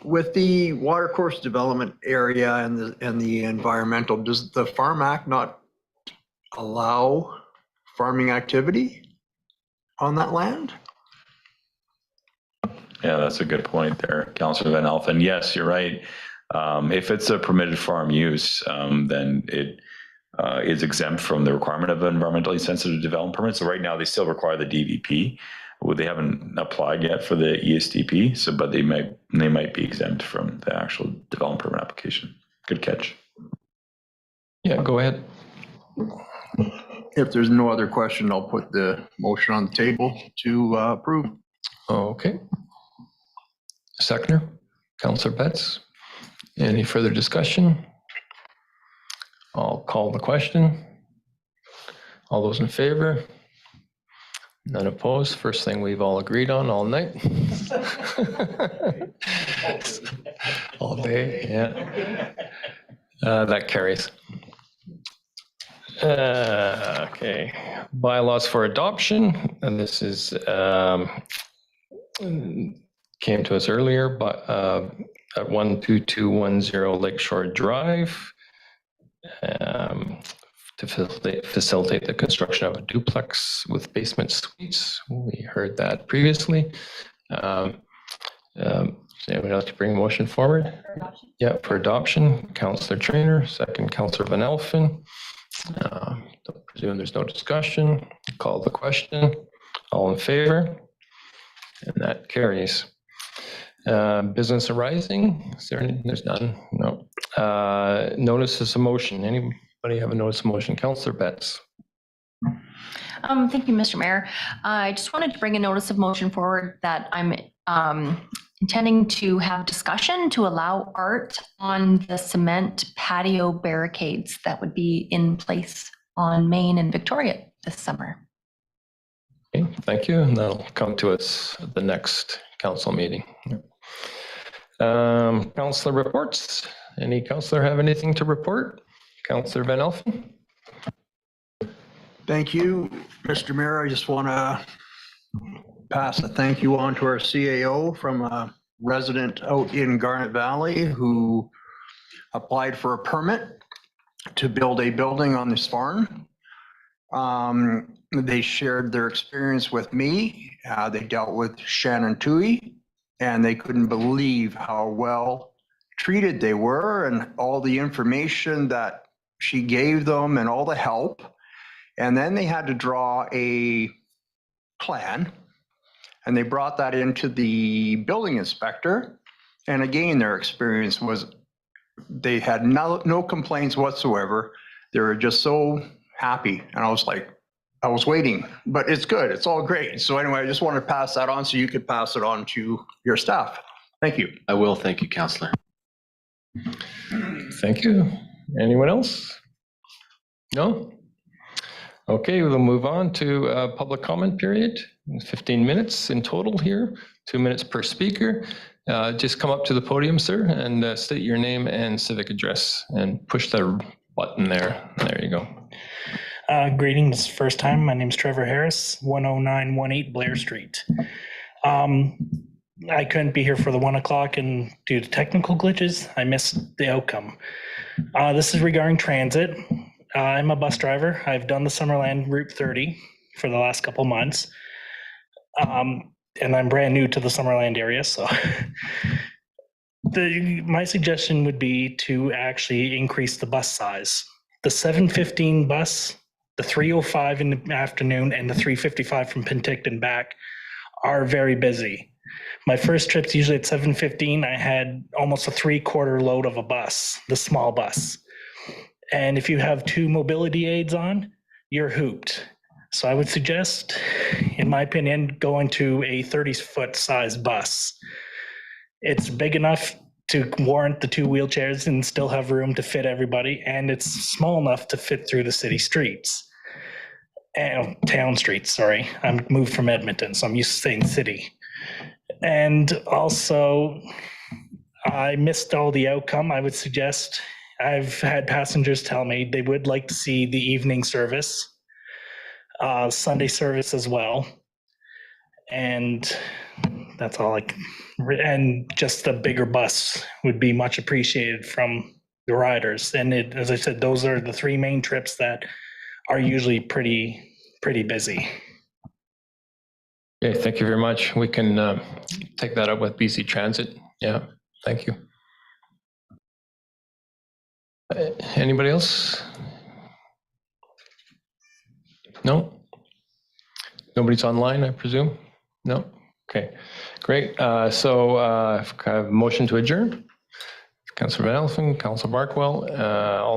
with the watercourse development area and the environmental, does the Farm Act not allow farming activity on that land? Yeah, that's a good point there, Councillor Van Alphen. Yes, you're right. If it's a permitted farm use, then it is exempt from the requirement of an environmentally sensitive development permit. So right now they still require the DVP. Well, they haven't applied yet for the ESDP, but they might be exempt from the actual development permit application. Good catch. Yeah, go ahead. If there's no other question, I'll put the motion on the table to approve. Okay. Seconder, Counselor Betts. Any further discussion? I'll call the question. All those in favor? None opposed. First thing we've all agreed on all night. All day, yeah. That carries. Okay, bylaws for adoption, and this is came to us earlier, but at 12210 Lakeshore Drive, to facilitate the construction of a duplex with basement suites. We heard that previously. Anybody like to bring a motion forward? Yeah, for adoption. Councillor Trainer, second Councillor Van Elfen. Presume there's no discussion. Call the question. All in favor? And that carries. Business arising, is there any? There's none, no. Notices of motion, anybody have a notice of motion? Councillor Betts. Thank you, Mr. Mayor. I just wanted to bring a notice of motion forward that I'm intending to have discussion to allow art on the cement patio barricades that would be in place on Main and Victoria this summer. Okay, thank you, and that'll come to us at the next council meeting. Councillor reports. Any councillor have anything to report? Councillor Van Elfen. Thank you, Mr. Mayor. I just want to pass a thank you on to our CAO from a resident out in Garnet Valley who applied for a permit to build a building on this farm. They shared their experience with me. They dealt with Shannon Toohey, and they couldn't believe how well treated they were and all the information that she gave them and all the help. And then they had to draw a plan, and they brought that into the building inspector. And again, their experience was they had no complaints whatsoever. They were just so happy. And I was like, I was waiting, but it's good. It's all great. So anyway, I just wanted to pass that on so you could pass it on to your staff. Thank you. I will. Thank you, Councillor. Thank you. Anyone else? No? Okay, we'll move on to public comment period. 15 minutes in total here, 2 minutes per speaker. Just come up to the podium, sir, and state your name and civic address and push the button there. There you go. Greetings, first time. My name's Trevor Harris, 10918 Blair Street. I couldn't be here for the 1 o'clock, and due to technical glitches, I missed the outcome. This is regarding transit. I'm a bus driver. I've done the Summerland Route 30 for the last couple months. And I'm brand new to the Summerland area, so my suggestion would be to actually increase the bus size. The 7:15 bus, the 3:05 in the afternoon, and the 3:55 from Penticton back are very busy. My first trip's usually at 7:15. I had almost a 3/4 load of a bus, the small bus. And if you have 2 mobility aids on, you're hooped. So I would suggest, in my opinion, going to a 30-foot size bus. It's big enough to warrant the 2 wheelchairs and still have room to fit everybody. And it's small enough to fit through the city streets. Town streets, sorry. I'm moved from Edmonton, so I'm used to saying city. And also, I missed all the outcome. I would suggest, I've had passengers tell me they would like to see the evening service, Sunday service as well. And that's all and just a bigger bus would be much appreciated from the riders. And as I said, those are the 3 main trips that are usually pretty busy. Okay, thank you very much. We can take that up with BC Transit. Yeah, thank you. Anybody else? No? Nobody's online, I presume? No? Okay, great. So I have a motion to adjourn. Councillor Van Elfen, Councillor Barkwell, all